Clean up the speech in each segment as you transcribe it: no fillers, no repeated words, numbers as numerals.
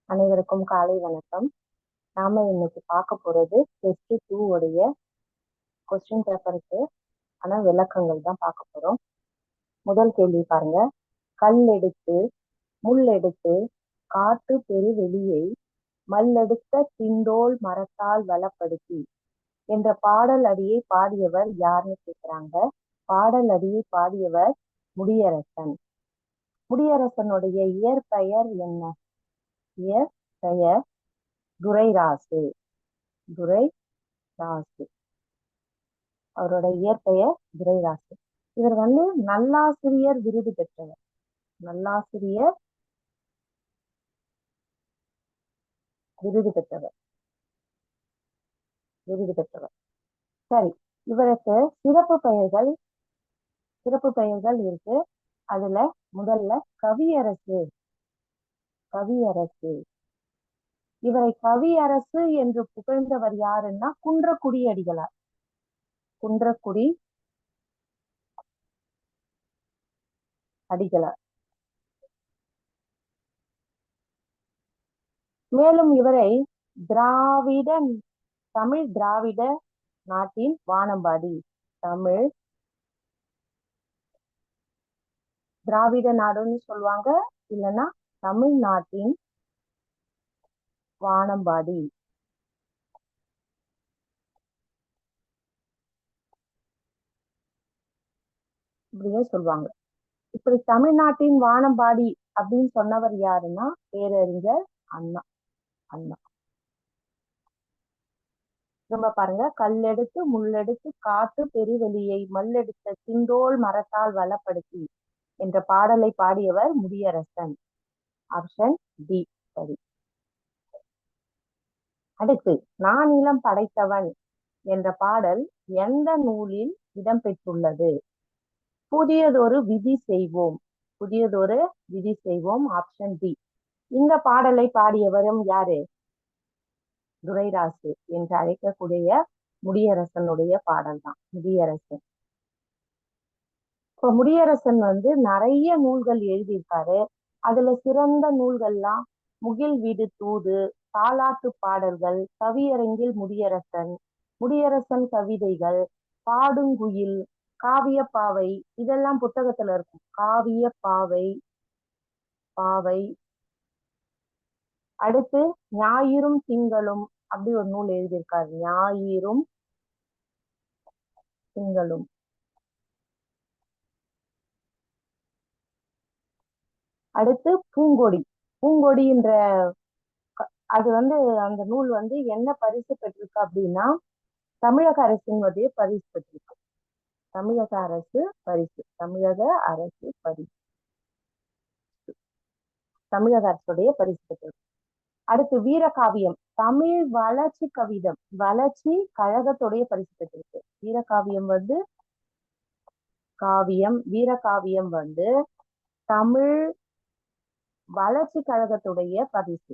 அனைவருக்கும் காலை வணக்கம். நாம இன்னைக்கு பார்க்க போறது டெஸ்ட் 2 உடைய கொஸ்டின் பேப்பருக்கு ஆனா விளக்கங்கள் தான் பார்க்க போறோம். முதல் கேள்வி பாருங்க. கல் எடுத்து முள் எடுத்து காட்டு பெரு வெளியை மல்லெடுத்த திண்டோல் மரத்தால் வளப்படுத்தி என்ற பாடல் அடியை பாடியவர் யாருன்னு கேட்கிறாங்க. பாடல் அடியை பாடியவர் முடியரசன். முடியரசனுடைய இயற்பெயர் என்ன? இயற்பெயர் துரைராசு. துரைராசு அவரோட இயற்பெயர் துரைராசு. இவர் நல்லாசிரியர் விருது பெற்றவர். நல்லாசிரியர் விருது பெற்றவர். சரி, இவருக்கு சிறப்பு பெயர்கள் இருக்கு. அதுல முதல்ல கவியரசு. இவரை கவியரசு என்று புகழ்ந்தவர் யாருன்னா குன்றக்குடி அடிகளார். மேலும் இவரை தமிழ் திராவிட நாட்டின் வானம்பாடி. தமிழ் திராவிட நாடுன்னு சொல்லுவாங்க, இல்லைன்னா தமிழ்நாட்டின் வானம்பாடி இப்படியே சொல்லுவாங்க. இப்படி தமிழ்நாட்டின் வானம்பாடி அப்படின்னு சொன்னவர் யாருன்னா பேரறிஞர் அண்ணா. திரும்ப பாருங்க. கல்லெடுத்து முள்ளெடுத்து காட்டு பெருவெளியை மல்லெடுத்த திண்டோல் மரத்தால் வளப்படுத்தி என்ற பாடலை பாடியவர் முடியரசன். ஆப்ஷன் டி சரி. அடுத்து நானிலம் படைத்தவன் என்ற பாடல் எந்த நூலில் இடம்பெற்றுள்ளது? புதியதொரு விதி செய்வோம். Option D. இந்த பாடலை பாடியவரும் யாரு? துரைராசு என்று அழைக்கக்கூடிய முடியரசனுடைய பாடல் தான் முடியரசன். இப்போ முடியரசன் நிறைய நூல்கள் எழுதியிருக்காரு. அதுல சிறந்த நூல்கள்லாம் முகில் வீடு தூது, தாலாட்டு பாடல்கள், கவியரங்கில் முடியரசன் கவிதைகள், பாடுங்குயில், காவியப்பாவை, இதெல்லாம் புத்தகத்துல இருக்கும். காவியப்பாவை. அடுத்து ஞாயிறும் திங்களும் அப்படி ஒரு நூல் எழுதியிருக்காரு. ஞாயிறும் திங்களும். அடுத்து பூங்கொடின்ற அது அந்த நூல் என்ன பரிசு பெற்றிருக்கு அப்படின்னா தமிழக அரசினுடைய பரிசு பெற்றிருக்கு. தமிழக அரசு பரிசு. தமிழக அரசுடைய பரிசு பெற்றிருக்கு. அடுத்து வீரகாவியம் தமிழ் வளர்ச்சி கழகத்துடைய பரிசு பெற்றிருக்கு. வீரகாவியம் தமிழ் வளர்ச்சி கழகத்துடைய பரிசு.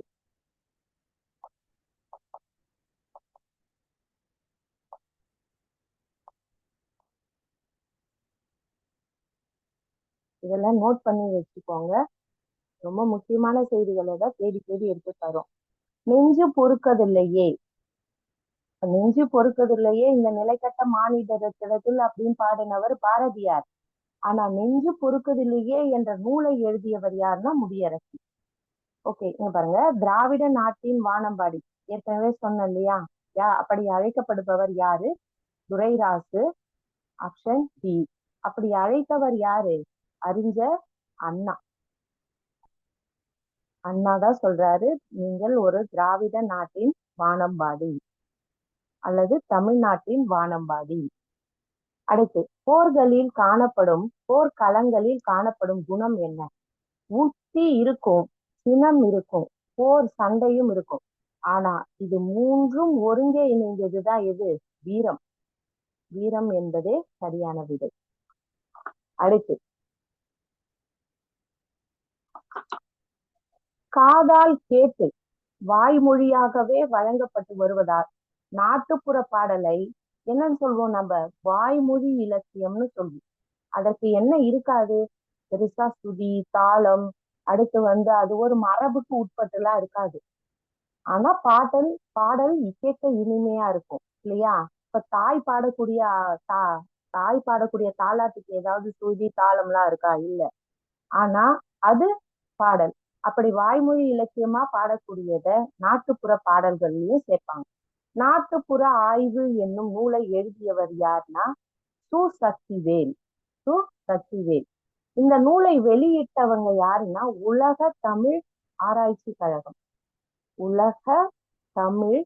இதெல்லாம் நோட் பண்ணி வச்சுக்கோங்க. ரொம்ப முக்கியமான செய்திகளை தான் தேடி எடுத்து தரும். நெஞ்சு பொறுக்கதில்லையே இந்த நிலைக்கட்ட மானிடத்தில் அப்படின்னு பாடினவர் பாரதியார். ஆனா நெஞ்சு பொறுக்கதில்லையே என்ற நூலை எழுதியவர் யாருன்னா முடியரசன். ஓகே, இங்க பாருங்க. திராவிட நாட்டின் வானம்பாடி ஏற்கனவே சொன்ன இல்லையா? அப்படி அழைக்கப்படுபவர் யாரு? துரைராசு. Option D. அப்படி அழைத்தவர் யாரு? அறிஞர் அண்ணா தான் சொல்றாரு, நீங்கள் ஒரு திராவிட நாட்டின் வானம்பாடி அல்லது தமிழ்நாட்டின் வானம்பாடி. அடுத்து போர்க்களங்களில் காணப்படும் குணம் என்ன? உத்தி இருக்கும், சினம் இருக்கும், போர் சண்டையும் இருக்கும். ஆனா இது மூன்றும் ஒருங்கே இணைந்ததுதான் எது? வீரம் என்பதே சரியான விடை. அடுத்து காதால் கேட்டு வாய்மொழியாகவே வழங்கப்பட்டு வருவதால் நாட்டுப்புற பாடலை என்னன்னு சொல்வோம்? நம்ம வாய்மொழி இலக்கியம்னு சொல்வோம். அதற்கு என்ன இருக்காது? பெருசா சுதி, தாளம், அடுத்து வந்து அது ஒரு மரபுக்கு உட்பட்டுலாம் இருக்காது. ஆனா பாடல் கேட்க இனிமையா இருக்கும் இல்லையா? இப்ப தாய் பாடக்கூடிய தாலாட்டுக்கு ஏதாவது சுருதி தாளம்லாம் இருக்கா? இல்ல. ஆனா அது பாடல். அப்படி வாய்மொழி இலக்கியமா பாடக்கூடியத நாட்டுப்புற பாடல்கள்லயும் சேர்ப்பாங்க. நாட்டுப்புற ஆய்வு என்னும் நூலை எழுதியவர் யாருன்னா சு. சக்திவேல். இந்த நூலை வெளியிட்டவங்க யாருன்னா உலக தமிழ் ஆராய்ச்சி கழகம். உலக தமிழ்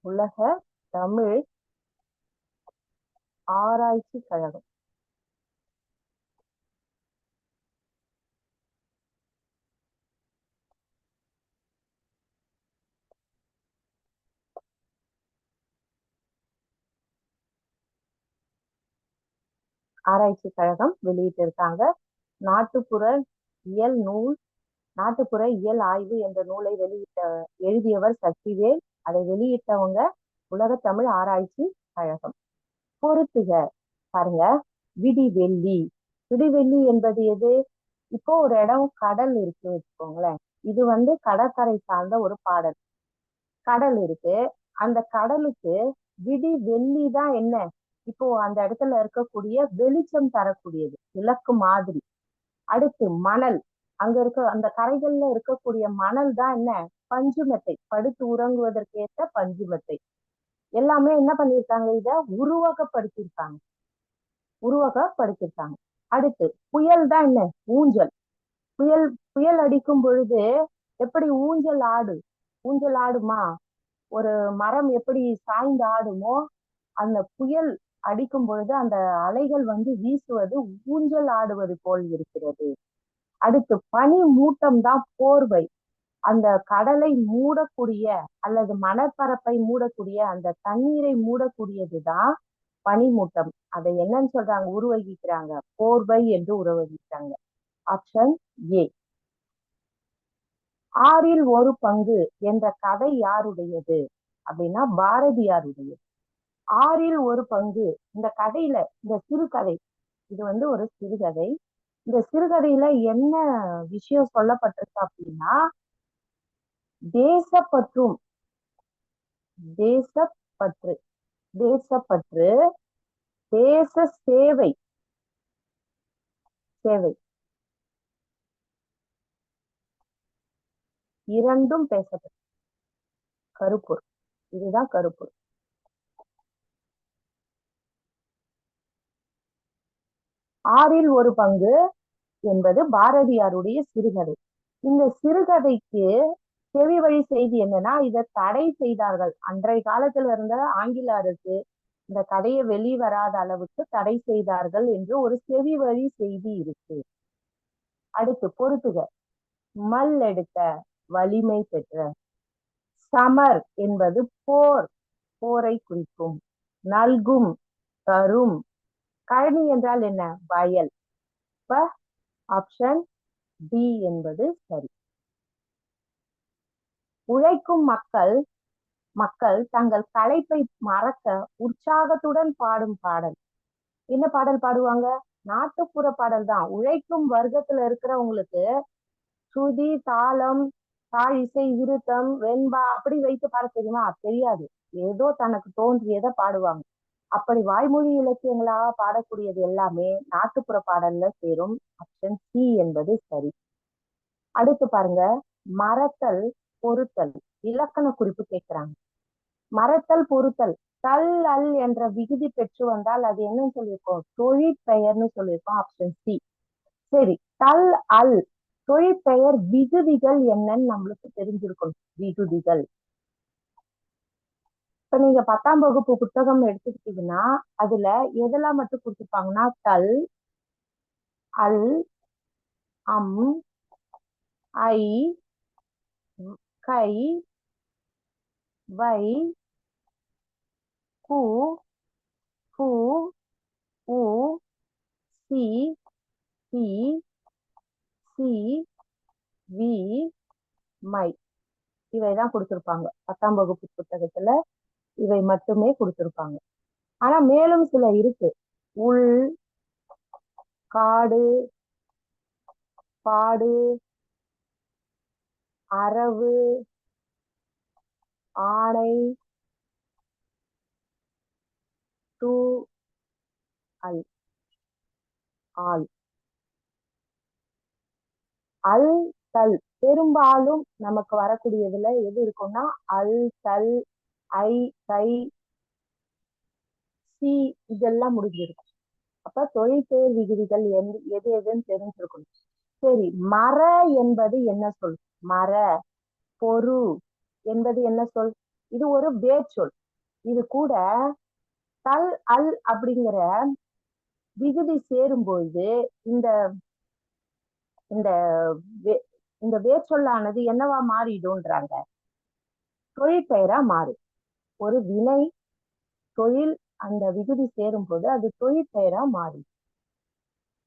உலக தமிழ் ஆராய்ச்சி கழகம். ஆராய்ச்சி கழகம் வெளியிட்டிருக்காங்க. நாட்டுப்புற இயல் நூல் நாட்டுப்புற இயல் ஆய்வு என்ற நூலை எழுதியவர் சக்திவேல். அதை வெளியிட்டவங்க உலக தமிழ் ஆராய்ச்சி கழகம். பொறுத்துக பாருங்க. விடிவெள்ளி. விடிவெள்ளி என்பது எது? இப்போ ஒரு இடம் கடல் இருக்கு வச்சுக்கோங்களேன். இது வந்து கடற்கரை சார்ந்த ஒரு பாடல். கடல் இருக்கு. அந்த கடலுக்கு விடிவெள்ளி தான் என்ன? இப்போ அந்த இடத்துல இருக்கக்கூடிய வெளிச்சம் தரக்கூடியது, விளக்கு மாதிரி. அடுத்து மணல். அங்க இருக்க அந்த கரைகள்ல இருக்கக்கூடிய மணல் தான் என்ன? பஞ்சுமெத்தை. படுத்து உறங்குவதற்கு ஏற்ற பஞ்சுமெத்தை. எல்லாமே என்ன பண்ணிருக்காங்க? இத உருவகப்படுத்திருக்காங்க. அடுத்து புயல் தான் என்ன? ஊஞ்சல். புயல் புயல் அடிக்கும் பொழுது எப்படி ஊஞ்சல் ஆடுமா? ஒரு மரம் எப்படி சாய்ந்து ஆடுமோ, அந்த புயல் அடிக்கும் பொழுது அந்த அலைகள் வந்து வீசுவது ஊஞ்சல் ஆடுவது போல் இருக்கிறது. அடுத்து பனி மூட்டம் தான் போர்வை. அந்த கடலை மூடக்கூடிய அல்லது மணற்பரப்பை மூடக்கூடிய அந்த தண்ணீரை மூடக்கூடியதுதான் பனிமூட்டம். அதை என்னன்னு சொல்றாங்க? உருவகிக்கிறாங்க. போர்வை என்று உருவகிக்கிறாங்க. Option A. ஆறில் ஒரு பங்கு என்ற கதை யாருடையது அப்படின்னா பாரதியாருடையது. ஆறில் ஒரு பங்கு இந்த கதையில, இந்த சிறுகதை, இது வந்து ஒரு சிறுகதை. இந்த சிறுகதையில என்ன விஷயம் சொல்லப்பட்டிருக்கு அப்படின்னா, தேசப்பற்றும் தேசப்பற்று தேசப்பற்று தேச சேவை இரண்டும் பேசப்படும். கருப்பொருள். இதுதான் கருப்பொருள். ஆறில் ஒரு பங்கு என்பது பாரதியாருடைய சிறுகதை. இந்த சிறுகதைக்கு செவி வழி செய்தி என்னன்னா, இதை தடை செய்தார்கள். அன்றைய காலத்துல இருந்த ஆங்கில அரசு இந்த கதையை வெளிவராத அளவுக்கு தடை செய்தார்கள் என்று ஒரு செவி வழி செய்தி இருக்கு. அடுத்து பொறுத்துக. மல் எடுத்த, வலிமை பெற்ற. சமர் என்பது போரை குறிக்கும். நல்கும், தரும். கழனி என்றால் என்ன? வயல். ஆப்ஷன் டி என்பது சரி. உழைக்கும் மக்கள் தங்கள் களைப்பை மறக்க உற்சாகத்துடன் பாடும் பாடல். என்ன பாடல் பாடுவாங்க? நாட்டுப்புற பாடல் தான். உழைக்கும் வர்க்கத்துல இருக்கிறவங்களுக்கு சுதி, தாளம், தாழ் இசை, விருத்தம், வெண்பா அப்படி வைத்து பாட தெரியுமா? தெரியாது. ஏதோ தனக்கு தோன்றியதை பாடுவாங்க. அப்படி வாய்மொழி இலக்கியங்களாக பாடக்கூடியது எல்லாமே நாட்டுப்புற பாடல்ல சேரும். ஆப்ஷன் சி என்பது சரி. அடுத்து பாருங்க. மறத்தல், பொறுத்தல். இலக்கண குறிப்பு கேட்கிறாங்க. மறத்தல், பொறுத்தல். தல் அல் என்ற விகுதி பெற்று வந்தால் அது என்னன்னு சொல்லியிருக்கோம்? தொழிற்பெயர்னு சொல்லியிருக்கோம். Option C. சரி. தல் அல் தொழிற்பெயர் விகுதிகள் என்னன்னு நம்மளுக்கு தெரிஞ்சிருக்கணும். விகுதிகள். இப்ப நீங்க 10ஆம் வகுப்பு புத்தகம் எடுத்துக்கிட்டீங்கன்னா அதுல எதெல்லாம் மட்டும் கொடுத்துருப்பாங்கன்னா, தல், அல், அம், ஐ, கை, வை, கு, கு, உ, சி, பி, சி, வி, மை. இவைதான் கொடுத்திருப்பாங்க 10ஆம் வகுப்பு புத்தகத்துல. இவை மட்டுமே கொடுத்திருப்பாங்க. ஆனா மேலும் சில இருக்கு. உள், காடு, பாடு, அரவு, ஆணை, தூ, அல், ஆள். அல், தல் பெரும்பாலும் நமக்கு வரக்கூடியதுல எது இருக்கும்னா அல், தல், ஐ, கை, சி இதெல்லாம் முடிஞ்சிருக்கும். அப்ப தொழிற்பெயர் விகுதிகள் எது எதுன்னு தெரிஞ்சிருக்கணும். சரி, மர என்பது என்ன சொல்? மர. பொரு என்பது என்ன சொல்? இது ஒரு வேர்ச்சொல். இது கூட தல், அல் அப்படிங்கிற விகுதி சேரும்பொழுது இந்த இந்த இந்த வேர்ச்சொல்லானது என்னவா மாறிடும்ன்றாங்க? தொழிற்பெயரா மாறும். ஒரு வினை தொழில் அந்த விகுதி சேரும் போது அது தொழிற்பெயரா மாறும்.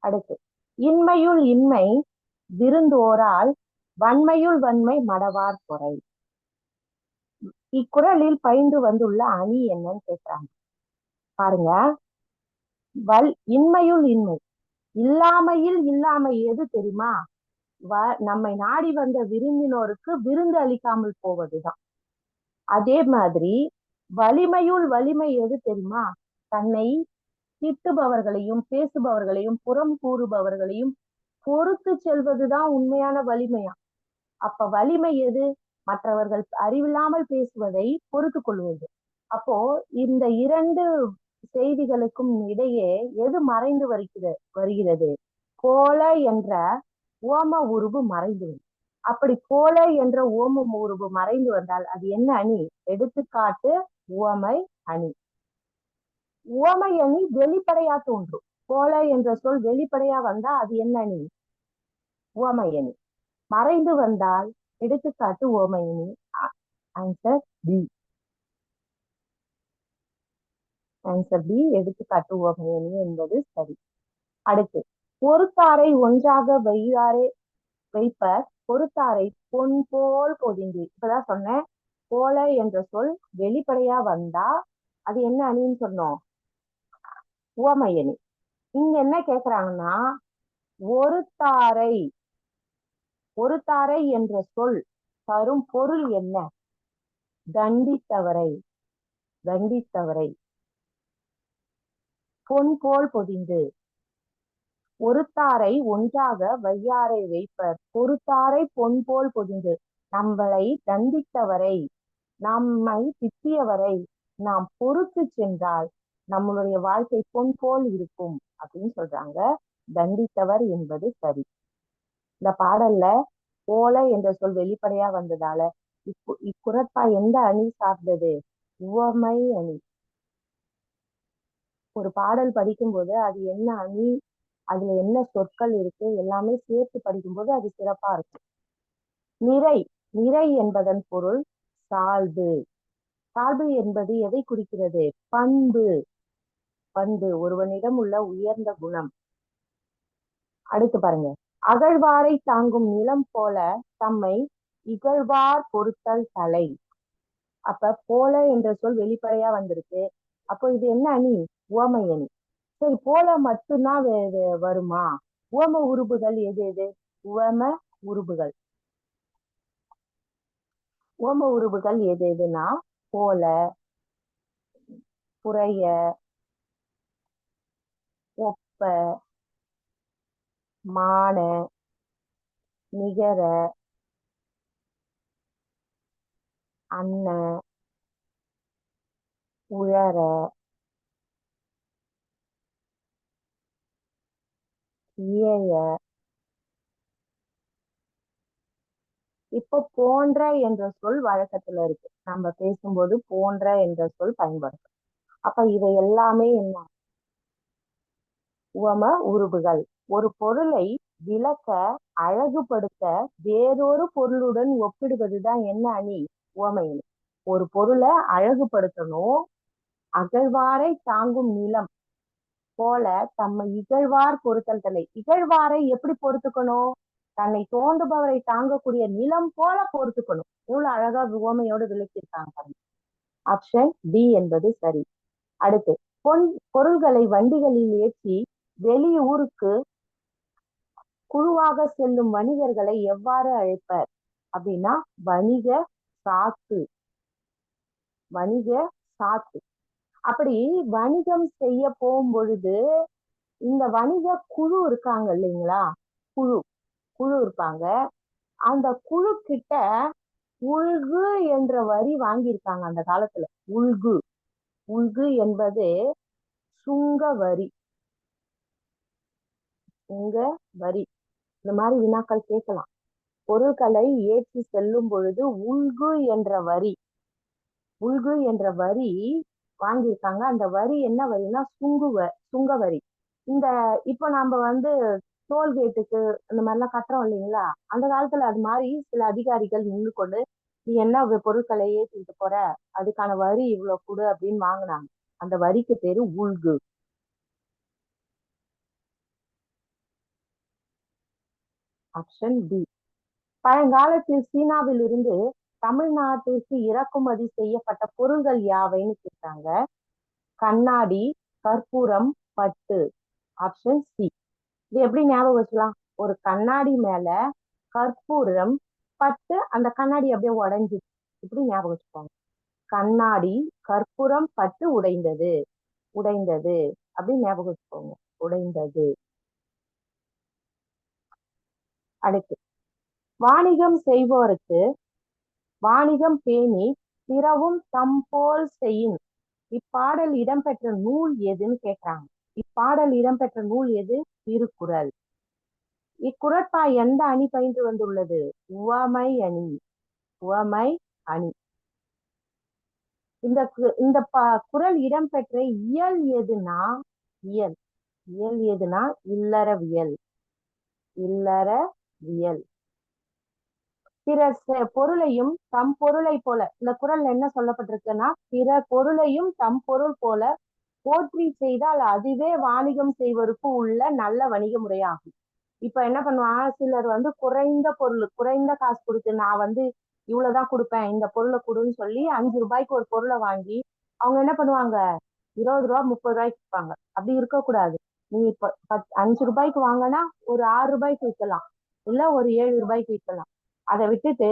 அடுத்து, இன்மையுள் இன்மை விருந்தோரால் வன்மையுள் வன்மை மடவார் பொறை. இக்குறளில் பயின்று வந்துள்ள அணி என்னன்னு கேட்கிறாங்க. பாருங்க, இன்மையுள் இன்மை, இல்லாமையில் இல்லாமை எது தெரியுமா? நம்மை நாடி வந்த விருந்தினோருக்கு விருந்து அளிக்காமல் போவதுதான். அதே மாதிரி வலிமையுள் வலிமை எது தெரியுமா? தன்னை திட்டுபவர்களையும் பேசுபவர்களையும் புறம் கூறுபவர்களையும் பொறுத்து செல்வதுதான் உண்மையான வலிமையா. அப்ப வலிமை எது? மற்றவர்கள் அறிவில்லாமல் பேசுவதை பொறுத்து கொள்வது. அப்போ இந்த இரண்டு செய்திகளுக்கும் இடையே எது மறைந்து வருகிறது? போல என்ற ஓம உருவு மறைந்து. அப்படி போல என்ற ஓம உருவு மறைந்து வந்தால் அது என்ன அணி? எடுத்துக்காட்டு உவமை அணி. உவமை அணி வெளிப்படையா தோன்றும். போல என்ற சொல் வெளிப்படையா வந்தா அது என்ன அணி? உவமை அணி. மறைந்து வந்தால் எடுத்துக்காட்டு உவமை அணி. Answer B. ஆன்சர் பி, எடுத்துக்காட்டு உவமை அணி என்பது சரி. அடுத்து, பொறுத்தாரை ஒன்றாக வைப்பர் பொறுத்தாரை பொன் போல் பொதிந்து. இப்பதான் சொன்னேன், போல என்ற சொல் வெளிப்படையா வந்தா அது என்ன அணின்னு சொன்னோம்? உவமை அணி. இங்க என்ன கேக்குறாங்கன்னா, ஒருத்தாரை என்ற சொல் தரும் பொருள் என்ன? தண்டித்தவரை. பொன் போல் பொதிந்து. ஒருத்தாரை ஒன்றாக வையாரை வைப்பர் பொறுத்தாரை பொன் போல் பொதிந்து. நம்மளை தண்டித்தவரை, நம்மை திட்டியவரை நாம் பொறுத்து சென்றால் நம்மளுடைய வாழ்க்கை பொன் போல் இருக்கும் அப்படின்னு சொல்றாங்க. தண்டித்தவர் என்பது சரி. இந்த பாடல்ல போல என்ற சொல் வெளிப்படையா வந்ததால இக்குறட்பா எந்த அணி சார்ந்தது? உவமை அணி. ஒரு பாடல் படிக்கும்போது அது என்ன அணி, அதுல என்ன சொற்கள் இருக்கு எல்லாமே சேர்த்து படிக்கும்போது அது சிறப்பா இருக்கும். நிறை என்பதன் பொருள் சால்பு. சால்பு என்பது எதை குறிக்கிறது? பண்பு. ஒருவனிடம் உள்ள உயர்ந்த குணம். அடுத்து பாருங்க, அகழ்வாரை தாங்கும் நிலம் போல தம்மை இகழ்வார் பொறுத்தல் தலை. அப்ப போல என்ற சொல் வெளிப்படையா வந்திருக்கு. அப்போ இது என்ன அணி? உவமை அணி. சரி, போல மட்டும்தான் வருமா? உவம உருபுகள் எது எது? உவம உருபுகள் எது எதுனா போல, புறைய, ஒப்ப, மான, நிகர, அன்ன, உழற, இயைய. இப்போ போன்ற என்ற சொல் வழக்கத்துல இருக்கு. நம்ம பேசும்போது போன்ற என்ற சொல் பயன்படுத்தும். அப்ப இவை எல்லாமே என்ன? உவம உருபுகள். ஒரு பொருளை விளக்க, அழகுபடுத்த வேறொரு பொருளுடன் ஒப்பிடுவதுதான் என்ன அணி? உவமை அணி. ஒரு பொருளை அழகுபடுத்தணும். அகழ்வாரை தாங்கும் நிலம் போல தம்மை இகழ்வார் பொறுத்தல் தலை. இகழ்வாரை எப்படி பொறுத்துக்கணும்? தன்னை தோண்டுபவரை தாங்கக்கூடிய நிலம் போல பொறுத்துக்கணும். இவ்வளவு அழகா உவமையோடு விளக்கியிருக்காங்க. ஆப்ஷன் டி என்பது சரி. அடுத்து, பொருள்களை வண்டிகளில் ஏற்றி வெளியூருக்கு குழுவாக செல்லும் வணிகர்களை எவ்வாறு அழைப்பர் அப்படின்னா வணிக சாத்து. வணிக சாத்து. அப்படி வணிகம் செய்ய போகும் பொழுது இந்த வணிக குழு இருக்காங்க இல்லைங்களா, குழு குழு இருப்பாங்க. அந்த குழு கிட்ட உள்கு என்ற வரி வாங்கியிருக்காங்க அந்த காலத்துல. உள்கு உள்கு என்பது சுங்க வரி. சுங்க வரி. இந்த மாதிரி வினாக்கள் கேட்கலாம். பொருட்களை ஏற்றி செல்லும் பொழுது உள்கு என்ற வரி வாங்கியிருக்காங்க. அந்த வரி என்ன வரினா சுங்க வரி. இந்த இப்ப நாம டோல்கேட்டுக்கு இந்த மாதிரிலாம் கட்டுறோம் இல்லைங்களா, அந்த காலத்துல அது மாதிரி சில அதிகாரிகள் நின்று கொண்டு நீ என்ன பொருட்களை ஏற்றிட்டு போற, அதுக்கான வரி இவ்வளவு கொடு அப்படின்னு வாங்கினாங்க. அந்த வரிக்கு பேரு உள்கு. Option B. பழங்காலத்தில் சீனாவில் இருந்து தமிழ்நாட்டிற்கு இறக்குமதி செய்யப்பட்ட பொருள்கள் யாவைன்னு கேட்டாங்க. கண்ணாடி, கற்பூரம், பட்டு. Option C. இது எப்படி ஞாபகம் வச்சுக்கலாம்? ஒரு கண்ணாடி மேல கற்பூரம், பட்டு, அந்த கண்ணாடி அப்படியே உடைஞ்சு, இப்படி ஞாபகம் வச்சுக்கோங்க. கண்ணாடி, கற்பூரம், பட்டு, உடைந்தது உடைந்தது அப்படின்னு ஞாபகம் வச்சுக்கோங்க. உடைந்தது. அடுத்து, வாணிகம் செய்வோருக்கு வாணிகம் பேணி பிறவும் தம்போல் செய்யும் இப்பாடல் இடம்பெற்ற நூல் எதுன்னு கேட்கிறாங்க. இப்பாடல் இடம்பெற்ற நூல் எது? திருக்குறள். இக்குறட்பா எந்த அணி பயின்று வந்துள்ளது? உவமை அணி. உவமை அணி. இந்த குறள் இடம்பெற்ற இயல் எதுனா இயல் இயல் எதுனா இல்லறவியல். இல்லறவியல். பிற பொருளையும் தம் பொருளை போல, இந்த குறள் என்ன சொல்லப்பட்டிருக்குன்னா, பிற பொருளையும் தம் பொருள் போல போற்றி செய்தால் அதுவே வாணிகம் செய்வதற்கு உள்ள நல்ல வணிக முறையாகும். இப்ப என்ன பண்ணுவாங்க, சிலர் குறைந்த பொருள், குறைந்த காசு கொடுத்து நான் இவ்வளவுதான் கொடுப்பேன், இந்த பொருளை கொடுன்னு சொல்லி 5 ரூபாய்க்கு ஒரு பொருளை வாங்கி அவங்க என்ன பண்ணுவாங்க, 20 ரூபாய் 30 ரூபாய்க்கு விற்பாங்க. அப்படி இருக்கக்கூடாது. நீ இப்ப 5 ரூபாய்க்கு வாங்கினா ஒரு 6 ரூபாய்க்கு விற்கலாம், இல்ல ஒரு 7 ரூபாய்க்கு விற்கலாம். அதை விட்டுட்டு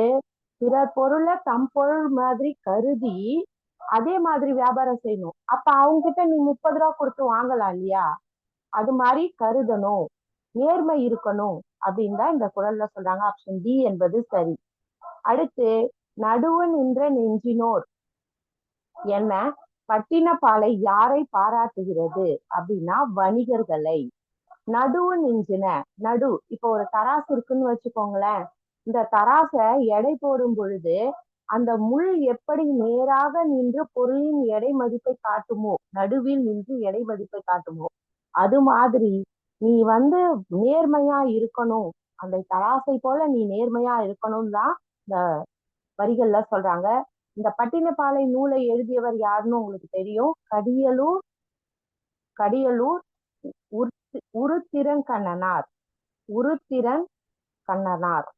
பிற பொருளை தம் பொருள் மாதிரி கருதி அதே மாதிரி வியாபாரம் செய்யணும். அப்ப அவங்க கிட்ட நீ 30 ரூபா கொடுத்து வாங்கலாம் இல்லையா? அது மாதிரி கருதணும், நேர்மை இருக்கணும் அப்படின்னு தான் இந்த குறள்ல சொல்றாங்க. ஆப்ஷன் டி என்பது சரி. அடுத்து, நடுவு நின்ற நெஞ்சினோர் என்ன பட்டினப்பாலை யாரை பாராட்டுகிறது அப்படின்னா வணிகர்களை. நடுவு நெஞ்சின. நடு, இப்ப ஒரு தராசு இருக்குன்னு வச்சுக்கோங்களேன். இந்த தராசை எடை போடும் பொழுது அந்த முள் எப்படி நேராக நின்று பொருளின் எடை மதிப்பை காட்டுமோ, நடுவில் நின்று எடை மதிப்பை காட்டுமோ, அது மாதிரி நீ நேர்மையா இருக்கணும், அந்த தராசை போல நீ நேர்மையா இருக்கணும் தான் இந்த வரிகள்ல சொல்றாங்க. இந்த பட்டினப்பாலை நூலை எழுதியவர் யாருன்னு உங்களுக்கு தெரியும். கடியலூர் உருத்திரன் கண்ணனார்.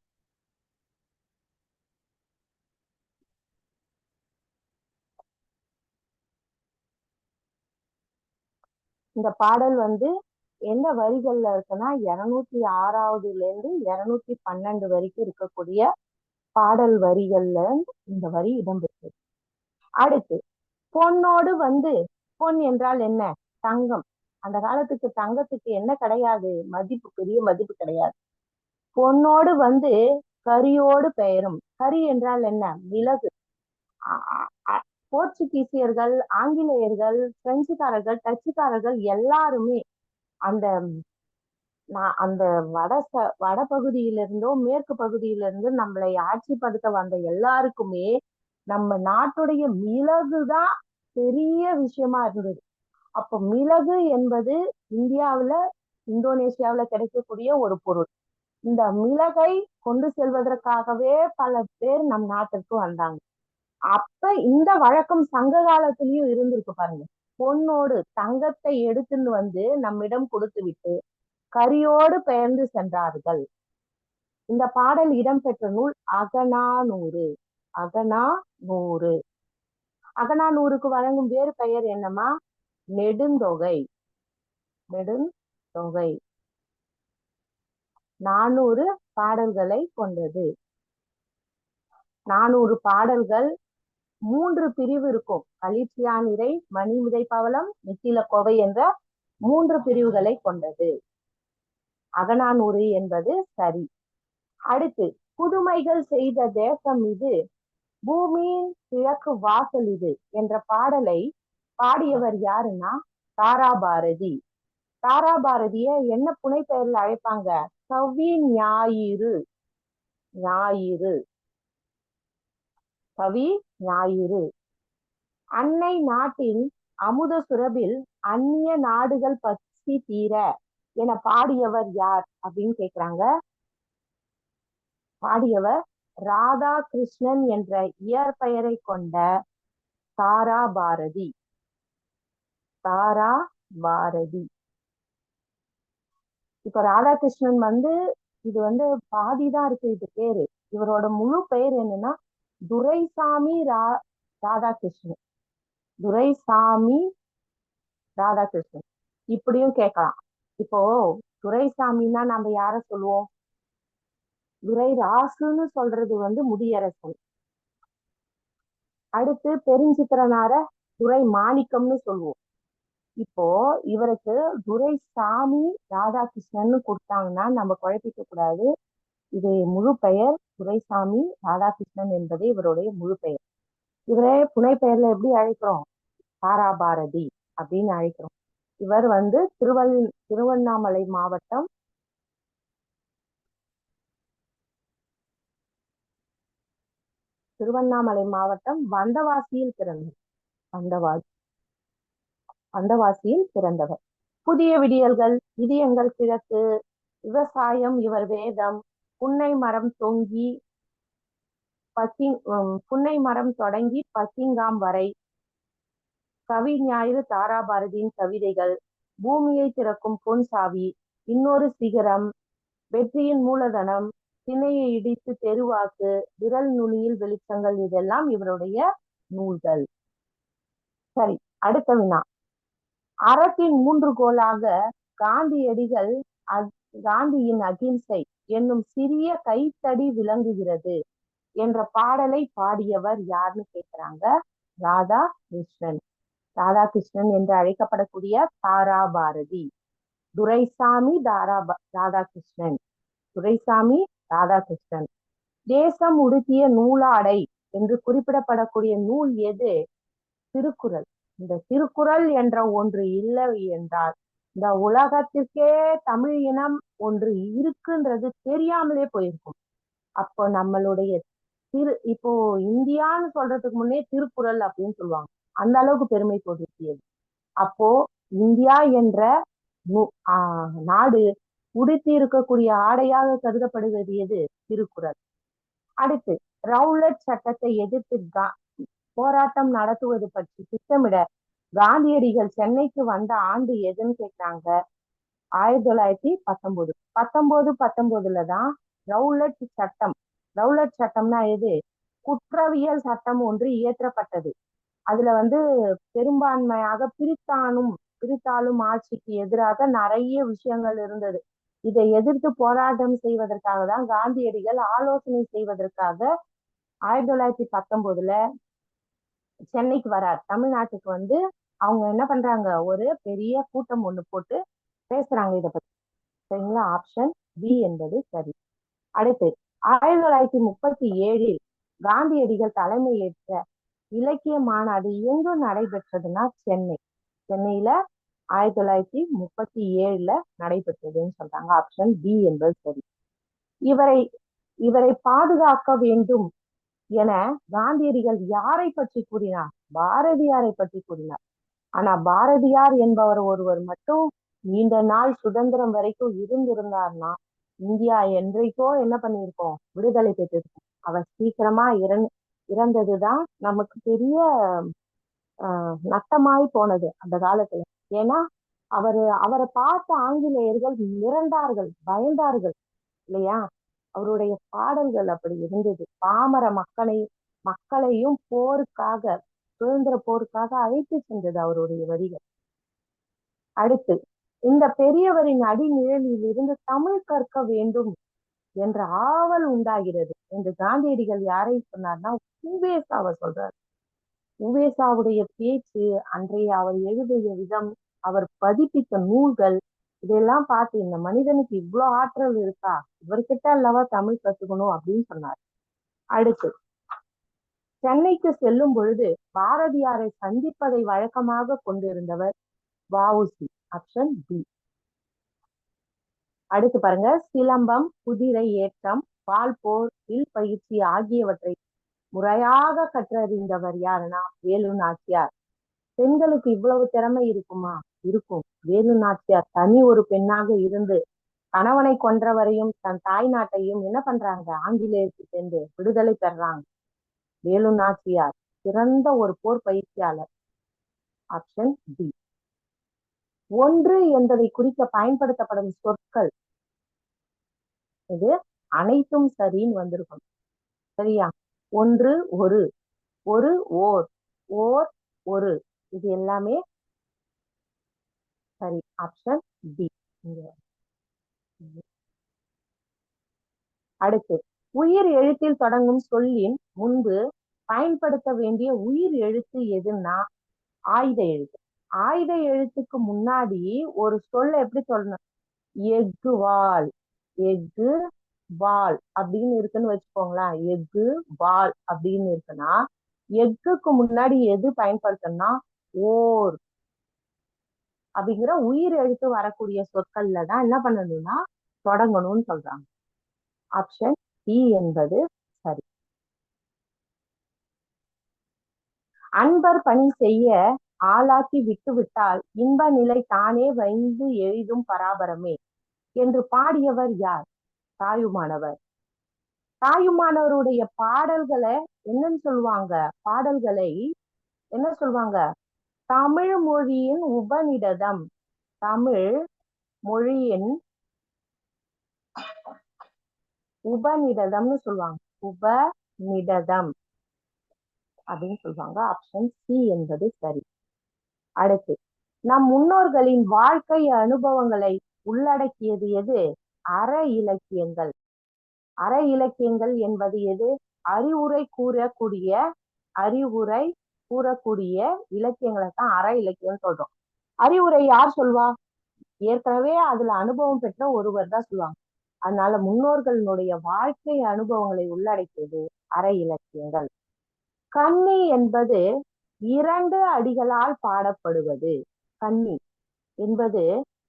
இந்த பாடல் எந்த வரிகள்ல இருக்குன்னா 206வதுல இருந்து 212 வரைக்கும் இருக்கக்கூடிய பாடல் வரிகள்ல இந்த வரி இடம்பெற்றது. அடுத்து, பொன்னோடு பொன் என்றால் என்ன? தங்கம். அந்த காலத்துக்கு தங்கத்துக்கு என்ன கிடையாது? மதிப்பு, பெரிய மதிப்பு கிடையாது. பொன்னோடு கரியோடு பெயரும். கரி என்றால் என்ன? மிளகு. போர்ச்சுகீசியர்கள், ஆங்கிலேயர்கள், பிரெஞ்சுக்காரர்கள், டச்சுக்காரர்கள் எல்லாருமே அந்த அந்த வட பகுதியிலிருந்தும் மேற்கு பகுதியிலிருந்து நம்மளை ஆட்சிப்படுத்த வந்த எல்லாருக்குமே நம்ம நாட்டுடைய மிளகுதான் பெரிய விஷயமா இருந்தது. அப்ப மிளகு என்பது இந்தியாவுல, இந்தோனேசியாவுல கிடைக்கக்கூடிய ஒரு பொருள். இந்த மிளகை கொண்டு செல்வதற்காகவே பல பேர் நம் நாட்டிற்கு வந்தாங்க. அப்ப இந்த வழக்கம் சங்க காலத்திலயும் இருந்திருக்கு பாருங்க. பொன்னோடு தங்கத்தை எடுத்துன்னு நம்மிடம் கொடுத்து விட்டு கரியோடு பெயர்ந்து சென்றார்கள். இந்த பாடல் இடம்பெற்ற நூல் அகநானூறு. அகநானூறு. அகநானூறுக்கு வழங்கும் வேறு பெயர் என்னமா? நெடுந்தொகை. நெடுந்தொகை 400 பாடல்களை கொண்டது. 400 பாடல்கள் 3 பிரிவு இருக்கும். களிற்றியானிரை, மணிமுதை பவளம், நித்தில கோவை என்ற 3 பிரிவுகளை கொண்டது. அகநானூறு என்பது சரி. அடுத்து, புதுமைகள் செய்த தேசம் இது, பூமியின் கிழக்கு வாசல் இது என்ற பாடலை பாடியவர் யாருன்னா தாராபாரதி. தாராபாரதிய என்ன புனை பெயர்ல அழைப்பாங்க? கவி ஞாயிறு. ஞாயிறு, கவி ஞாயிறு. அன்னை நாட்டின் அமுத சுரபில் அந்நிய நாடுகள் பசி தீர என பாடியவர் யார் அப்படின்னு கேக்குறாங்க. பாடியவர் ராதாகிருஷ்ணன் என்ற இயற்பெயரை கொண்ட தாராபாரதி. தாராபாரதி. இப்ப ராதாகிருஷ்ணன் இது பாதிதான் இருக்கு இது பேரு. இவரோட முழு பெயர் என்னன்னா துரைசாமி ராதாகிருஷ்ணன். துரைசாமி ராதாகிருஷ்ணன் இப்படியும் கேட்கலாம். இப்போ துரைசாமின்னா நம்ம யார சொல்லுவோம்? துரை ராசுன்னு சொல்றது முடியரசன். அடுத்து பெருஞ்சித்திரனார துரை மாணிக்கம்னு சொல்லுவோம். இப்போ இவருக்கு துரைசாமி ராதாகிருஷ்ணன் கொடுத்தாங்கன்னா நம்ம குழப்பிக்க கூடாது. இது முழு பெயர் துரைசாமி ராதாகிருஷ்ணன் என்பது இவருடைய முழு பெயர். இவரே புனை பெயர்ல எப்படி அழைக்கிறோம்? தாராபாரதி அப்படின்னு அழைக்கிறோம். இவர் திருவண்ணாமலை மாவட்டம் வந்தவாசியில் பிறந்தவர். வந்தவாசியில் பிறந்தவர். புதிய விடியல்கள், இதயங்கள் கிழக்கு, விவசாயம் இவர் வேதம், புன்னை மரம் தொடங்கி பக்கிங்காம் வரை, கவி ஞாயிறு தாராபாரதியின் கவிதைகள், பூமியை திறக்கும் பொன் சாவி, இன்னொரு சிகரம், வெற்றியின் மூலதனம், திணையை இடித்து தெருவாக்கு, விரல் நுனியில் வெளிச்சங்கள், இதெல்லாம் இவருடைய நூல்கள். சரி, அடுத்த வினா. அறத்தின் 3 கோலாக காந்தியடிகள் காந்தியின் அகிம்சை என்னும் சிறிய கைத்தடி விளங்குகிறது என்ற பாடலை பாடியவர் யாருன்னு கேட்கிறாங்க. ராதாகிருஷ்ணன். ராதாகிருஷ்ணன் என்று அழைக்கப்படக்கூடிய தாராபாரதி. துரைசாமி ராதாகிருஷ்ணன். துரைசாமி ராதாகிருஷ்ணன். தேசம் உடுத்திய நூலாடை என்று குறிப்பிடப்படக்கூடிய நூல் எது? திருக்குறள். இந்த திருக்குறள் என்ற ஒன்று இல்லை என்றால் இந்த உலகத்திற்கே தமிழ் இனம் ஒன்று இருக்குன்றது தெரியாமலே போயிருக்கும். அப்போ நம்மளுடைய இப்போ இந்தியான்னு சொல்றதுக்கு முன்னே திருக்குறள் அப்படின்னு சொல்லுவாங்க. அந்த அளவுக்கு பெருமை பொருத்தியது. அப்போ இந்தியா என்ற நாடு உடுத்தி இருக்கக்கூடிய ஆடையாக கருதப்படுவது எது? திருக்குறள். அடுத்து, ரவுலட் சட்டத்தை எதிர்த்து போராட்டம் நடத்துவது பற்றி திட்டமிட காந்தியடிகள் சென்னைக்கு வந்த ஆண்டு எதுன்னு கேட்கிறாங்க. 1919. 1919தான் ரவுலட் சட்டம். ரவுலட் சட்டம்னா எது? குற்றவியல் சட்டம் ஒன்று இயற்றப்பட்டது. அதுல பெரும்பான்மையாக பிரித்தாளும் ஆட்சிக்கு எதிராக நிறைய விஷயங்கள் இருந்தது. இதை எதிர்த்து போராட்டம் செய்வதற்காக தான் காந்தியடிகள் ஆலோசனை செய்வதற்காக 1919 சென்னைக்கு வரார். தமிழ்நாட்டுக்கு அவங்க என்ன பண்றாங்க? ஒரு பெரிய கூட்டம் ஒண்ணு போட்டு பேசுறாங்க இதை பத்தி. சரிங்களா? ஆப்ஷன் பி என்பது சரி. அடுத்து, 1937 காந்தியடிகள் தலைமையேற்ற இலக்கிய மாநாடு எங்கு நடைபெற்றதுன்னா சென்னை. சென்னையில 1937 நடைபெற்றதுன்னு சொல்றாங்க. ஆப்ஷன் பி என்பது சரி. இவரை பாதுகாக்க வேண்டும் என காந்தியடிகள் யாரை பற்றி கூறினார்? பாரதியாரை பற்றி கூறினார். ஆனா பாரதியார் என்பவர் ஒருவர் மட்டும் நீண்ட நாள் சுதந்திரம் வரைக்கும் இருந்திருந்தார்னா இந்தியா என்றைக்கோ என்ன பண்ணியிருக்கோம்? விடுதலை பெற்றிருக்கோம். அவர் சீக்கிரமா இறந்ததுதான் நமக்கு பெரிய நட்டமாய் போனது அந்த காலத்துல. ஏன்னா அவரை பார்த்த ஆங்கிலேயர்கள் மிரண்டார்கள், பயந்தார்கள் இல்லையா? அவருடைய பாடல்கள் அப்படி இருந்தது. பாமர மக்களையும் போருக்காக, சுதந்திர போருக்காக அழைத்து சென்றது அவருடைய வரிகள். அடுத்து, இந்த பெரியவரின் அடிநிழலில் இருந்து தமிழ் கற்க வேண்டும் என்ற ஆவல் உண்டாகிறது என்று காந்தியடிகள் யாரை சொன்னார்னா உவேசாவை சொல்றார். உவேசாவுடைய பேச்சு, அன்றைய அவர் எழுதிய விதம், அவர் பதிப்பித்த நூல்கள், இதெல்லாம் பார்த்து இந்த மனிதனுக்கு இவ்வளவு ஆற்றல் இருக்கா, இவர்கிட்ட அல்லவா தமிழ் கத்துக்கணும் அப்படின்னு சொன்னார். அடுத்து, சென்னைக்கு செல்லும் பொழுது பாரதியாரை சந்திப்பதை வழக்கமாக கொண்டிருந்தவர் வ.உ.சி. Option B. அடுத்து பாருங்க, சிலம்பம், குதிரை ஏற்றம், வால் போர், வில் பயிற்சி ஆகியவற்றை முறையாக கற்றறிந்தவர் யாருன்னா வேலு நாச்சியார். பெண்களுக்கு இவ்வளவு திறமை இருக்குமா? இருக்கும். வேலு நாச்சியார் தனி ஒரு பெண்ணாக இருந்து கணவனை கொன்றவரையும் தன் தாய் நாட்டையும் என்ன பண்றாங்க, ஆங்கிலேயருக்கு சேர்ந்து விடுதலை பெறாங்க. வேலு நாச்சியார் சிறந்த ஒரு போர் பயிற்சியாளர். Option D. ஒன்று என்பதை குறிக்க பயன்படுத்தப்படும் சொற்கள் இது அனைத்தும் சரின்னு வந்திருக்கும். சரியா? ஒன்று ஒரு, ஒரு ஓர், ஓர் ஒரு, இது எல்லாமே சரி. Option D. அடுத்து, உயிர் எழுத்தில் தொடங்கும் சொல்லின் முன்பு பயன்படுத்த வேண்டிய உயிர் எழுத்து எதுன்னா ஆயுத எழுத்து. ஆயுத எழுத்துக்கு முன்னாடி ஒரு சொல்ல எப்படி சொல்லணும்? எஃகு வால், எஃகு வால் அப்படின்னு இருக்குன்னு வச்சுக்கோங்களேன். எஃகு வால் அப்படின்னு இருக்குன்னா எஃகுக்கு முன்னாடி எது பயன்படுத்தணும்னா ஓர் அப்படிங்கிற உயிர் எழுத்து வரக்கூடிய சொற்கள்ல தான் என்ன பண்ணணும்னா தொடங்கணும்னு சொல்றாங்க. ஆப்ஷன் டி என்பது சரி. அன்பர் பணி செய்ய ஆளாக்கி விட்டுவிட்டால் இன்ப நிலை தானே வந்து எழுதும் பராபரமே என்று பாடியவர் யார்? தாயுமானவர். தாயுமானவருடைய பாடல்களை என்னன்னு சொல்லுவாங்க? பாடல்களை என்ன சொல்லுவாங்க? தமிழ் மொழியின் உபநிடதம். தமிழ் மொழியின் உபநிடதம்னு சொல்லுவாங்க. உபநிடதம் அப்படின்னு சொல்லுவாங்க. ஆப்ஷன் சி என்பது சரி. அடுத்து, நம் முன்னோர்களின் வாழ்க்கை அனுபவங்களை உள்ளடக்கியது எது? அற இலக்கியங்கள். அற இலக்கியங்கள் என்பது எது? அறிவுரை கூறக்கூடிய இலக்கியங்களை தான் அற இலக்கியம் சொல்றோம். அறிவுரை யார் சொல்வா? ஏற்கனவே அதுல அனுபவம் பெற்ற ஒருவர் தான் சொல்லுவாங்க. அதனால முன்னோர்களுடைய வாழ்க்கை அனுபவங்களை உள்ளடக்கியது அற இலக்கியங்கள். கன்னி என்பது 2 அடிகளால் பாடப்படுவது. கன்னி என்பது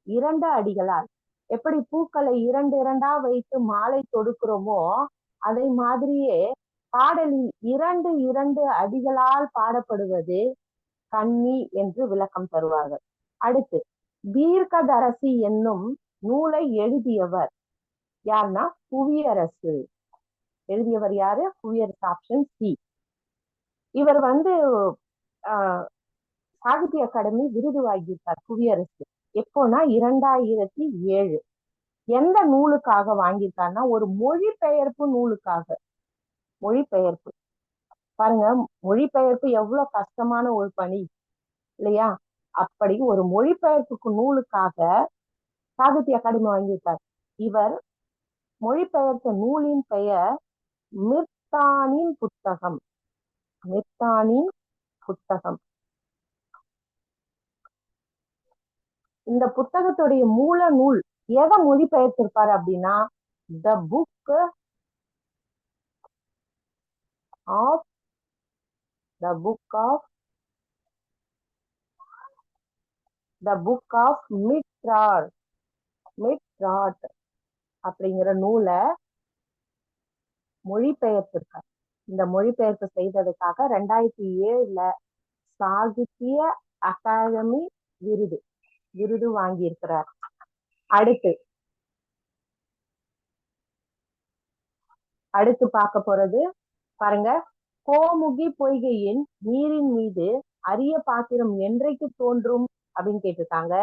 2 அடிகளால். எப்படி பூக்களை 2 2 வைத்து மாலை தொடுக்கிறோமோ அதை மாதிரியே பாடலில் 2 2 அடிகளால் பாடப்படுவது கன்னி என்று விளக்கம் தருவார்கள். அடுத்து, தீர்க்கதரசி என்னும் நூலை எழுதியவர் யாருன்னா புவியரசு. எழுதியவர் யாரு? புவியரசு. Option C. இவர் சாகித்ய அகாடமி விருது வாங்கியிருக்கார் புவியரசு. எப்போனா 2007. எந்த நூலுக்காக வாங்கியிருக்காருன்னா ஒரு மொழிபெயர்ப்பு நூலுக்காக. மொழிபெயர்ப்பு பாருங்க, மொழிபெயர்ப்பு எவ்வளவு கஷ்டமான ஒரு பணி இல்லையா? அப்படி ஒரு மொழிபெயர்ப்புக்கு நூலுக்காக சாகித்ய அகாடமி வாங்கியிருக்கார். இவர் மொழிபெயர்த்த நூலின் பெயர் மிர்தானின் புத்தகம். மிர்தானின் புத்தகம். இந்த புத்தகத்துடைய மூல நூல் எதை மொழிபெயர்த்திருப்பாரு அப்படின்னா த புக் ஆஃப் மிட்ராட் அப்படிங்கிற நூலை மொழிபெயர்த்திருக்கார். இந்த மொழிபெயர்ப்பு செய்ததுக்காக 2007 சாகித்ய அகாடமி விருது வாங்கியிருக்கிறார். அடுத்து பார்க்க போறது பாருங்க, கோமுகி பொய்கையின் நீரின் மீது அரிய பாத்திரம் என்றைக்கு தோன்றும் அப்படின்னு கேட்டிருக்காங்க.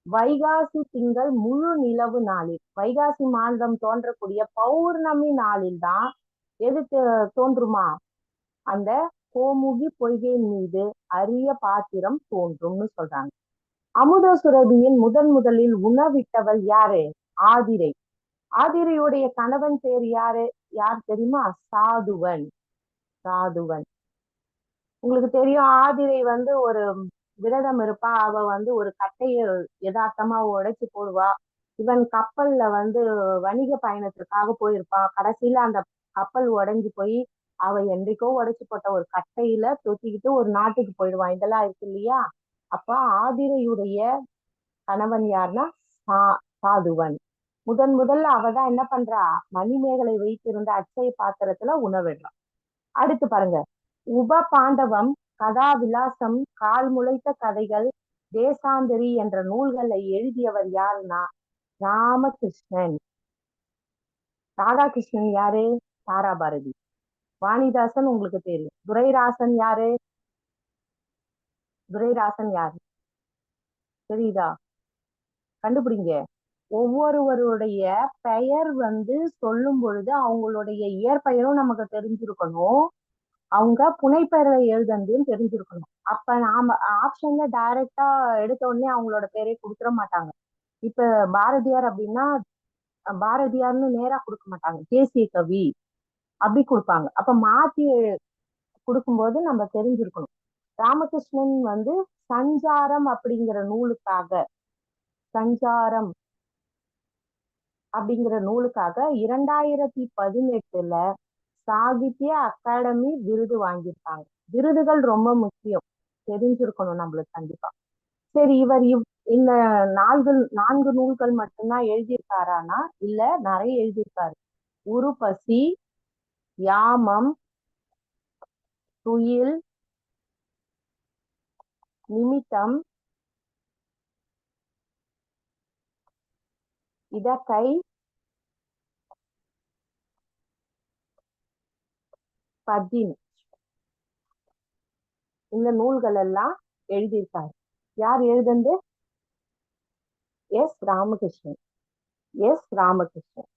வைகாசி திங்கள் முழு நிலவு நாளில், வைகாசி மாதம் தோன்றக்கூடிய பௌர்ணமி நாளில் தான் எது தோன்றுமா? அந்த கோமுகி பொய்கையின் மீது அரிய பாத்திரம் தோன்றும்னு சொல்றாங்க. அமுத சுரபியின் முதலில் உணவிட்டவள் யாரு? ஆதிரை. ஆதிரையுடைய கணவன் பேர் யாரு? யார் தெரியுமா? சாதுவன். சாதுவன். உங்களுக்கு தெரியும், ஆதிரை ஒரு விரதம் இருப்பா. அவ ஒரு கட்டைய யதார்த்தமா உடைச்சு போடுவா. இவன் கப்பல்ல வணிக பயணத்திற்காக போயிருப்பான். கடைசியில அந்த கப்பல் உடைஞ்சு போய் அவ என்றைக்கோ உடைச்சு போட்ட ஒரு கட்டையில தொத்திக்கிட்டு ஒரு நாட்டுக்கு போயிடுவான். இதெல்லாம் இருக்கு இல்லையா? அப்ப ஆதிரையுடைய கணவன் யாருன்னா சாதுவன். முதல்ல அவதான் என்ன பண்றா? மணிமேகலை வைத்திருந்த அச்சய பாத்திரத்துல உணவிடுறான். அடுத்து பாருங்க, உப பாண்டவம், கதாவிலாசம், கால் முளைத்த கதைகள், தேசாந்தரி என்ற நூல்களை எழுதியவர் யாருன்னா ராமகிருஷ்ணன். ராதாகிருஷ்ணன் யாரு? தாராபாரதி. வாணிதாசன் உங்களுக்கு தெரியும். துரைராசன் யாரு? துரைராசன் யாரு தெரியுதா? கண்டுபிடிங்க. ஒவ்வொருவருடைய பெயர் சொல்லும் பொழுது அவங்களுடைய இயற்பெயரும் நமக்கு தெரிஞ்சிருக்கணும். அவங்க புனைப்பெயரை எழுதுனதுன்னு தெரிஞ்சிருக்கணும். அப்ப நாம ஆப்ஷன்ல டைரக்டா எடுத்த உடனே அவங்களோட பேரை கொடுத்துட மாட்டாங்க. இப்ப பாரதியார் அப்படின்னா பாரதியார்னு நேரா கொடுக்க மாட்டாங்க, தேசிய கவி அப்படி கொடுப்பாங்க. அப்ப மாத்தி கொடுக்கும்போது நம்ம தெரிஞ்சிருக்கணும். ராமகிருஷ்ணன் சஞ்சாரம் அப்படிங்கிற நூலுக்காக சஞ்சாரம் அப்படிங்கிற நூலுக்காக 2018 சாகித்ய அகாடமி விருது வாங்கியிருக்காங்க. விருதுகள் ரொம்ப முக்கியம், தெரிஞ்சிருக்கணும் நம்மளுக்கு கண்டிப்பா. சரி, இவர் இந்த 4 நூல்கள் மட்டும்தான் எழுதியிருக்காரானா? இல்ல, நிறைய எழுதியிருக்காரு. உருப்பசி, யாமம், துயில், நிமித்தம், இடக்கை, பதின், இந்த நூல்கள் எல்லாம் எழுதியிருக்காரு. யார் எழுதுந்து? எஸ் ராமகிருஷ்ணன். எஸ் ராமகிருஷ்ணன்.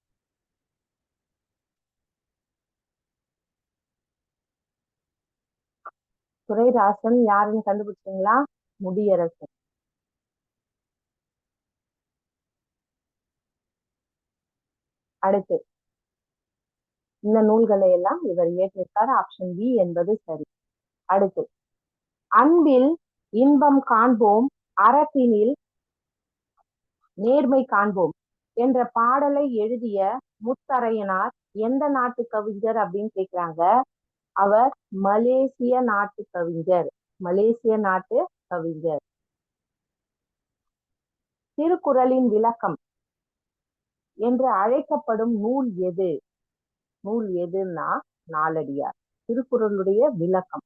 துரைராசன் யாருன்னு கண்டுபிடிச்சீங்களா? முடியரசன். அடுத்து, இந்த நூல்களை எல்லாம் இவர் இயற்றியிருக்கார். ஆப்ஷன் பி என்பது சரி. அடுத்து, அன்பில் இன்பம் காண்போம், அறத்தினில் நேர்மை காண்போம் என்ற பாடலை எழுதிய முத்தரையனார் எந்த நாட்டு கவிஞர் அப்படின்னு கேக்குறாங்க. அவர் மலேசிய நாட்டு கவிஞர். மலேசிய நாட்டு கவிஞர். திருக்குறளின் விளக்கம் என்று அழைக்கப்படும் நூல் எது? நூல் எதுன்னா நாலடியார். திருக்குறளுடைய விளக்கம்.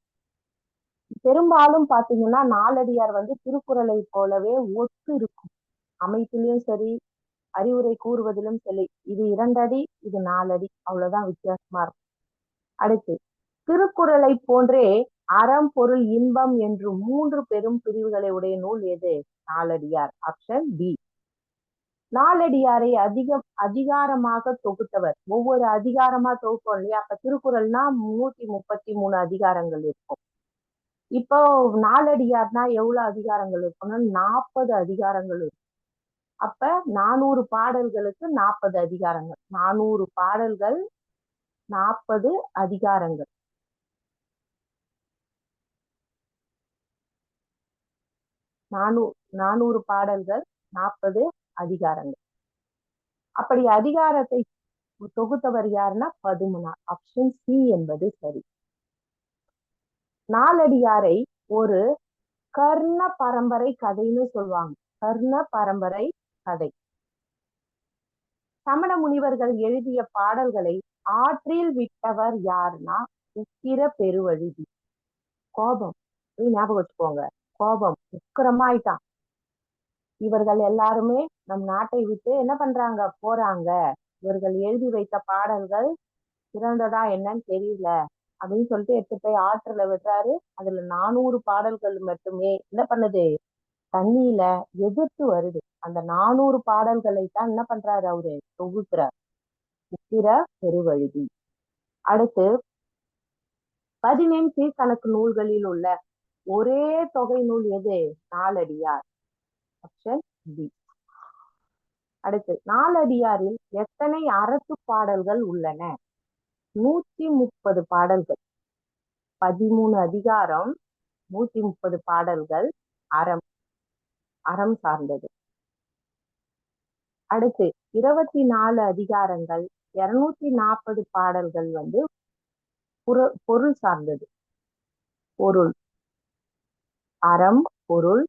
பெரும்பாலும் பாத்தீங்கன்னா நாலடியார் திருக்குறளை போலவே ஒத்து இருக்கும். அமைப்பிலும் சரி, அறிவுரை கூறுவதிலும் சரி. இது 2 அடி, இது 4 அடி, அவ்வளவுதான் வித்தியாசமா இருக்கும். அடுத்து, திருக்குறளை போன்றே அறம், பொருள், இன்பம் என்று 3 பெரும் பிரிவுகளை உடைய நூல் எது? நாலடியார். Option B. நாலடியாரை அதிகாரமாக தொகுத்தவர். ஒவ்வொரு அதிகாரமா தொகுப்போம் இல்லையா? அப்ப திருக்குறள்னா 133 அதிகாரங்கள் இருக்கும். இப்போ நாலடியார்னா எவ்வளவு அதிகாரங்கள் இருக்கும்னா 40 அதிகாரங்கள் இருக்கும். அப்ப 400 பாடல்களுக்கு 40 அதிகாரங்கள். 400 பாடல்கள், 40 அதிகாரங்கள். 400 பாடல்கள், 40 அதிகாரங்கள். அப்படி அதிகாரத்தை தொகுத்தவர் யாருன்னா பதுமனார். ஆப்ஷன் சி என்பது சரி. நாலடியாரை ஒரு கர்ண பரம்பரை கதைன்னு சொல்லுவாங்க. கர்ண பரம்பரை கதை. சமண முனிவர்கள் எழுதிய பாடல்களை ஆற்றில் விட்டவர் யாருன்னா உக்கிர பெருவழுதி. கோபம், ஞாபகம் வச்சுக்கோங்க. கோபம் உக்கிரமாயிட்டான். இவர்கள் எல்லாருமே நம் நாட்டை விட்டு என்ன பண்றாங்க? போறாங்க. இவர்கள் எழுதி வைத்த பாடல்கள் சிறந்ததா என்னன்னு தெரியல அப்படின்னு சொல்லிட்டு எடுத்து போய் ஆற்றுல விடுறாரு. அதுல 400 பாடல்கள் மட்டுமே என்ன பண்ணுது? தண்ணியில எதிர்த்து வருது. அந்த 400 பாடல்களை தான் என்ன பண்றாரு? அவரு தொகுக்கிறார். உக்கிர பெருவழுதி. அடுத்து, 15 கீழ்கணக்கு நூல்களில் உள்ள ஒரே தொகை நூல் எது? நாலடியார். Option B. அடுத்து, நாலடியாரில் எத்தனை அரசு பாடல்கள் உள்ளன? 130 பாடல்கள். 13 அதிகாரம், 130 பாடல்கள் அறம் அறம் சார்ந்தது. அடுத்து, 24 அதிகாரங்கள், 240 பாடல்கள் பொருள் சார்ந்தது. பொருள், அறம், பொருள்.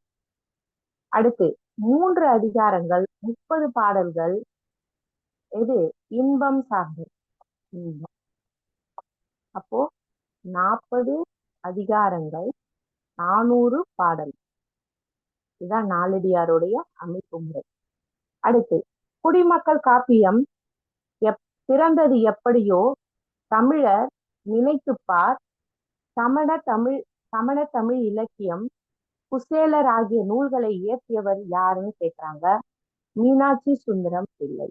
அடுத்து, 3 அதிகாரங்கள், 30 பாடல்கள் எது? இன்பம் சார்ந்தது. இன்பம். அப்போ 40 அதிகாரங்கள், 400 பாடல். இதுதான் நாலடியாருடைய அமைப்பு முறை. அடுத்து, குடிமக்கள் காப்பியம் பிறந்தது எப்படியோ தமிழர் நினைத்துப்பார், சமண தமிழ் இலக்கியம், குசேலர் ஆகிய நூல்களை இயற்றியவர் யாருன்னு கேட்கிறாங்க. மீனாட்சி சுந்தரம் பிள்ளை.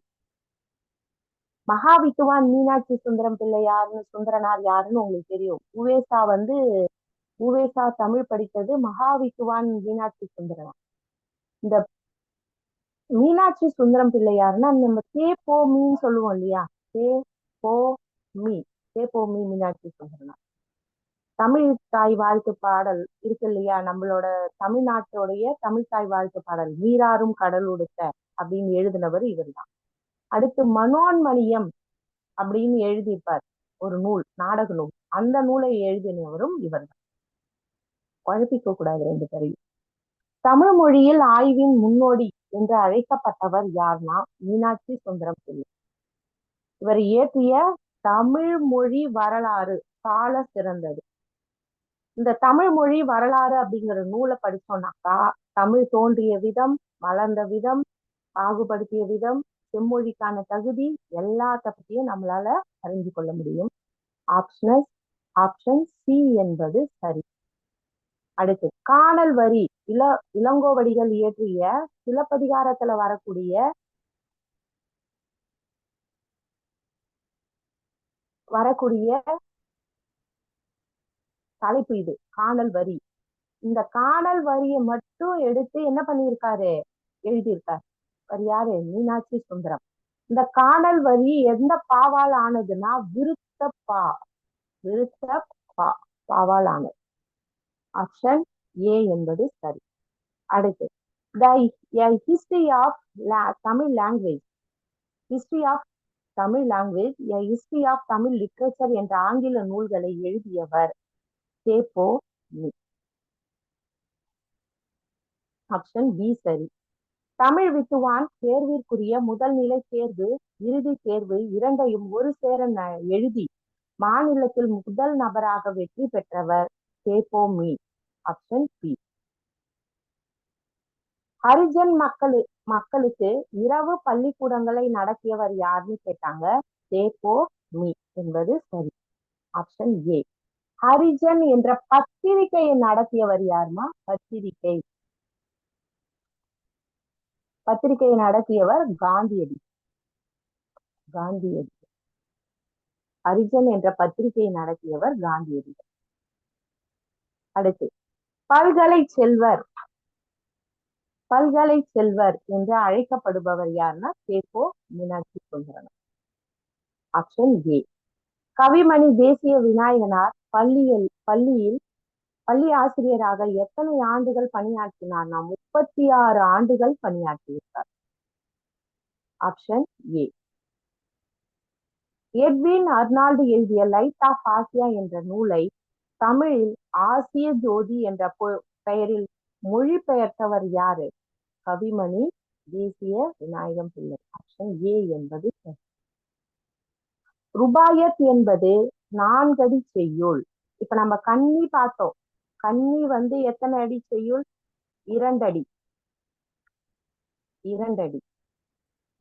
மகாவித்துவான் மீனாட்சி சுந்தரம் பிள்ளை யாருன்னு, சுந்தரனார் யாருன்னு உங்களுக்கு தெரியும். உவேசா தமிழ் படித்தது மகாவித்துவான் மீனாட்சி சுந்தரனார். இந்த மீனாட்சி சுந்தரம் பிள்ளை யாருன்னா, நம்ம தே மீன்னு சொல்லுவோம் இல்லையா, தே மீனாட்சி சுந்தரனார். தமிழ் தாய் வாழ்த்து பாடல் இருக்கு இல்லையா, நம்மளோட தமிழ்நாட்டோடைய தமிழ் தாய் வாழ்த்து பாடல், நீராறும் கடல் உடுத்த அப்படின்னு எழுதினவர் இவர் தான். அடுத்து, மனோன்மணியம் அப்படின்னு எழுதியிருப்பார் ஒரு நூல், நாடக நூல். அந்த நூலை எழுதினவரும் இவர் தான். குழப்பிக்க கூடாது ரெண்டு பேரையும். தமிழ் மொழியில் ஆய்வின் முன்னோடி என்று அழைக்கப்பட்டவர் யார்னா மீனாட்சி சுந்தரம் பிள்ளை. இவர் இயற்றிய தமிழ் மொழி வரலாறு சால சிறந்தது. இந்த தமிழ் மொழி வரலாறு அப்படிங்கிற நூலை படிச்சோம்னாக்கா, தமிழ் தோன்றிய விதம், வளர்ந்த விதம், பாகுபடுத்திய விதம், செம்மொழிக்கான தகுதி, எல்லாத்த பற்றியும் நம்மளால அறிந்து கொள்ள முடியும். ஆப்ஷன் சி என்பது சரி. அடுத்து, காணல் வரி இளங்கோவடிகள் இயற்றிய சிலப்பதிகாரத்துல வரக்கூடிய தலைப்பு இது, காணல் வரி. இந்த காணல் வரியை மட்டும் எடுத்து என்ன பண்ணியிருக்காரு, எழுதியிருக்காரு. அவர் யாரு? மீனாட்சி சுந்தரம். இந்த காணல் வரி எந்த பாவால் ஆனதுன்னா பாவால் ஆனது. ஆப்ஷன் ஏ என்பது சரி. அடுத்து, history of Tamil language, history of Tamil language, history of Tamil literature என்ற ஆங்கில நூல்களை எழுதியவர் தே.பொ. மி. ஆப்ஷன் பி சரி. தமிழ் வித்துவான் தேர்விற்குரிய முதல் நிலை தேர்வு, இறுதி தேர்வு இரண்டையும் ஒரு சேர எழுதி மாநிலத்தில் முதல் நபராக வெற்றி பெற்றவர் தே.பொ. மி. Option B. ஹரிஜன் மக்களுக்கு இரவு பள்ளிக்கூடங்களை நடத்தியவர் யாருன்னு கேட்டாங்க. தே.பொ. மி என்பது சரி. Option A. ஹரிஜன் என்ற பத்திரிகையை நடத்தியவர் யாருமா? பத்திரிகையை நடத்தியவர் காந்தியடி. ஹரிஜன் என்ற பத்திரிகையை நடத்தியவர் காந்தியடி. அடுத்து, பல்கலை செல்வர் என்று அழைக்கப்படுபவர் யாருன்னா தே.பொ. மீனாட்சி சுந்தரனார். Option A. கவிமணி தேசிய விநாயகனார் பள்ளி ஆசிரியராக எத்தனை ஆண்டுகள் பணியாற்றினார்னா 36 ஆண்டுகள் பணியாற்றியிருக்கார். Option A. எட்வின் அர்னால்டு எழுதிய லைட் ஆஃப் ஆசியா என்ற நூலை தமிழில் ஆசிய ஜோதி என்ற பெயரில் மொழிபெயர்த்தவர் யாரு? கவிமணி தேசிய விநாயகம் பிள்ளை. ஆப்ஷன் ஏ என்பது சரி. ருபாயத் என்பது 4 அடி செய்யுள். இப்ப நம்ம கன்னி பார்த்தோம். கன்னி எத்தனை அடி செய்யுள்? 2 அடி.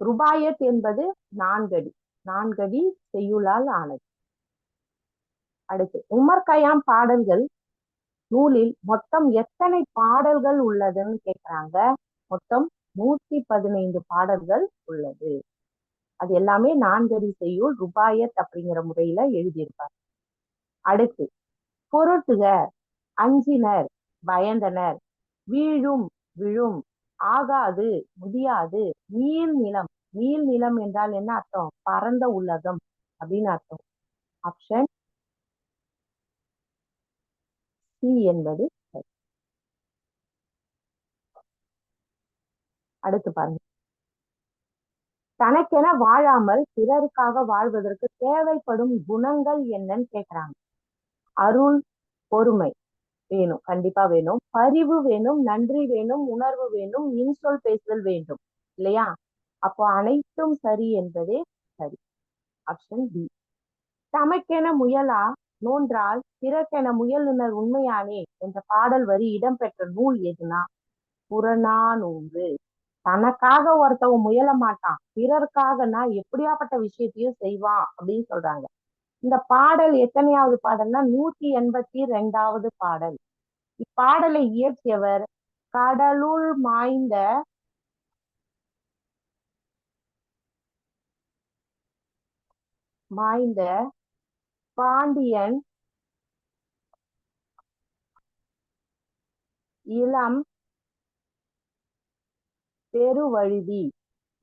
ருபாயத் என்பது 4 அடி. 4 அடி செய்யுளால் ஆனது. அடுத்து, உமர் கயாம் பாடல்கள் நூலில் மொத்தம் எத்தனை பாடல்கள் உள்ளதுன்னு கேட்கிறாங்க. மொத்தம் 115 பாடல்கள் உள்ளது. அது எல்லாமே 4 அடி செய்யுள், ருபாயத் அப்படிங்கிற முறையில எழுதியிருப்பார். அடுத்து, பொருத்துக, அஞ்சினர், பயந்தனர், வீழும், விழும், ஆகாது, முடியாது. நீள் நிலம். நீள் நிலம் என்றால் என்ன அர்த்தம்? பரந்த உலகம் அப்படின்னு அர்த்தம். ஆப்ஷன் சி என்பது சரி. அடுத்து பாருங்க. தனக்கென வாழாமல் பிறருக்காக வாழ்வதற்கு தேவைப்படும் குணங்கள் என்னன்னு கேக்குறாங்க. அருள், பொறுமை வேணும், கண்டிப்பா வேணும். பரிவு வேணும், நன்றி வேணும், உணர்வு வேணும், இன்சொல் பேசுதல் வேண்டும், இல்லையா? அப்போ அனைத்தும் சரி என்பதே சரி. Option B. தமக்கென முயலா நோன்றால் பிறக்கென முயலுனர் உண்மையானே என்ற பாடல் வரி இடம்பெற்ற நூல் எதுனா புறநானூறு. தனக்காக ஒருத்தவன் முயல மாட்டான், பிறருக்காகனா எப்படியாப்பட்ட விஷயத்தையும் செய்வான் அப்படின்னு சொல்றாங்க. இந்த பாடல் எத்தனையாவது பாடல்னா 182வது பாடல். இப்பாடலை இயற்றியவர் கடலுள் மாய்ந்த மாய்ந்த பாண்டியன் இளம் பெருவழுதி.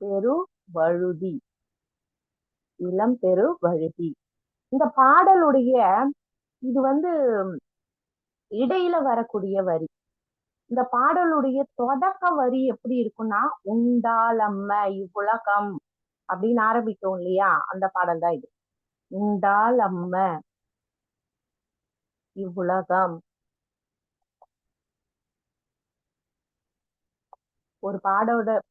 பெருவழுதி. இளம் பெருவழுதி. இந்த பாடலுடைய இது வந்து இடையில வரக்கூடிய வரி. இந்த பாடலுடைய தொடக்க வரி எப்படி இருக்கும்னா, உண்டாலம்ம இவ்வுலகம் அப்படின்னு ஆரம்பிக்கும் இல்லையா? அந்த பாடல் தான் இது. உண்டாலம்ம இவ்வுலகம். ஒரு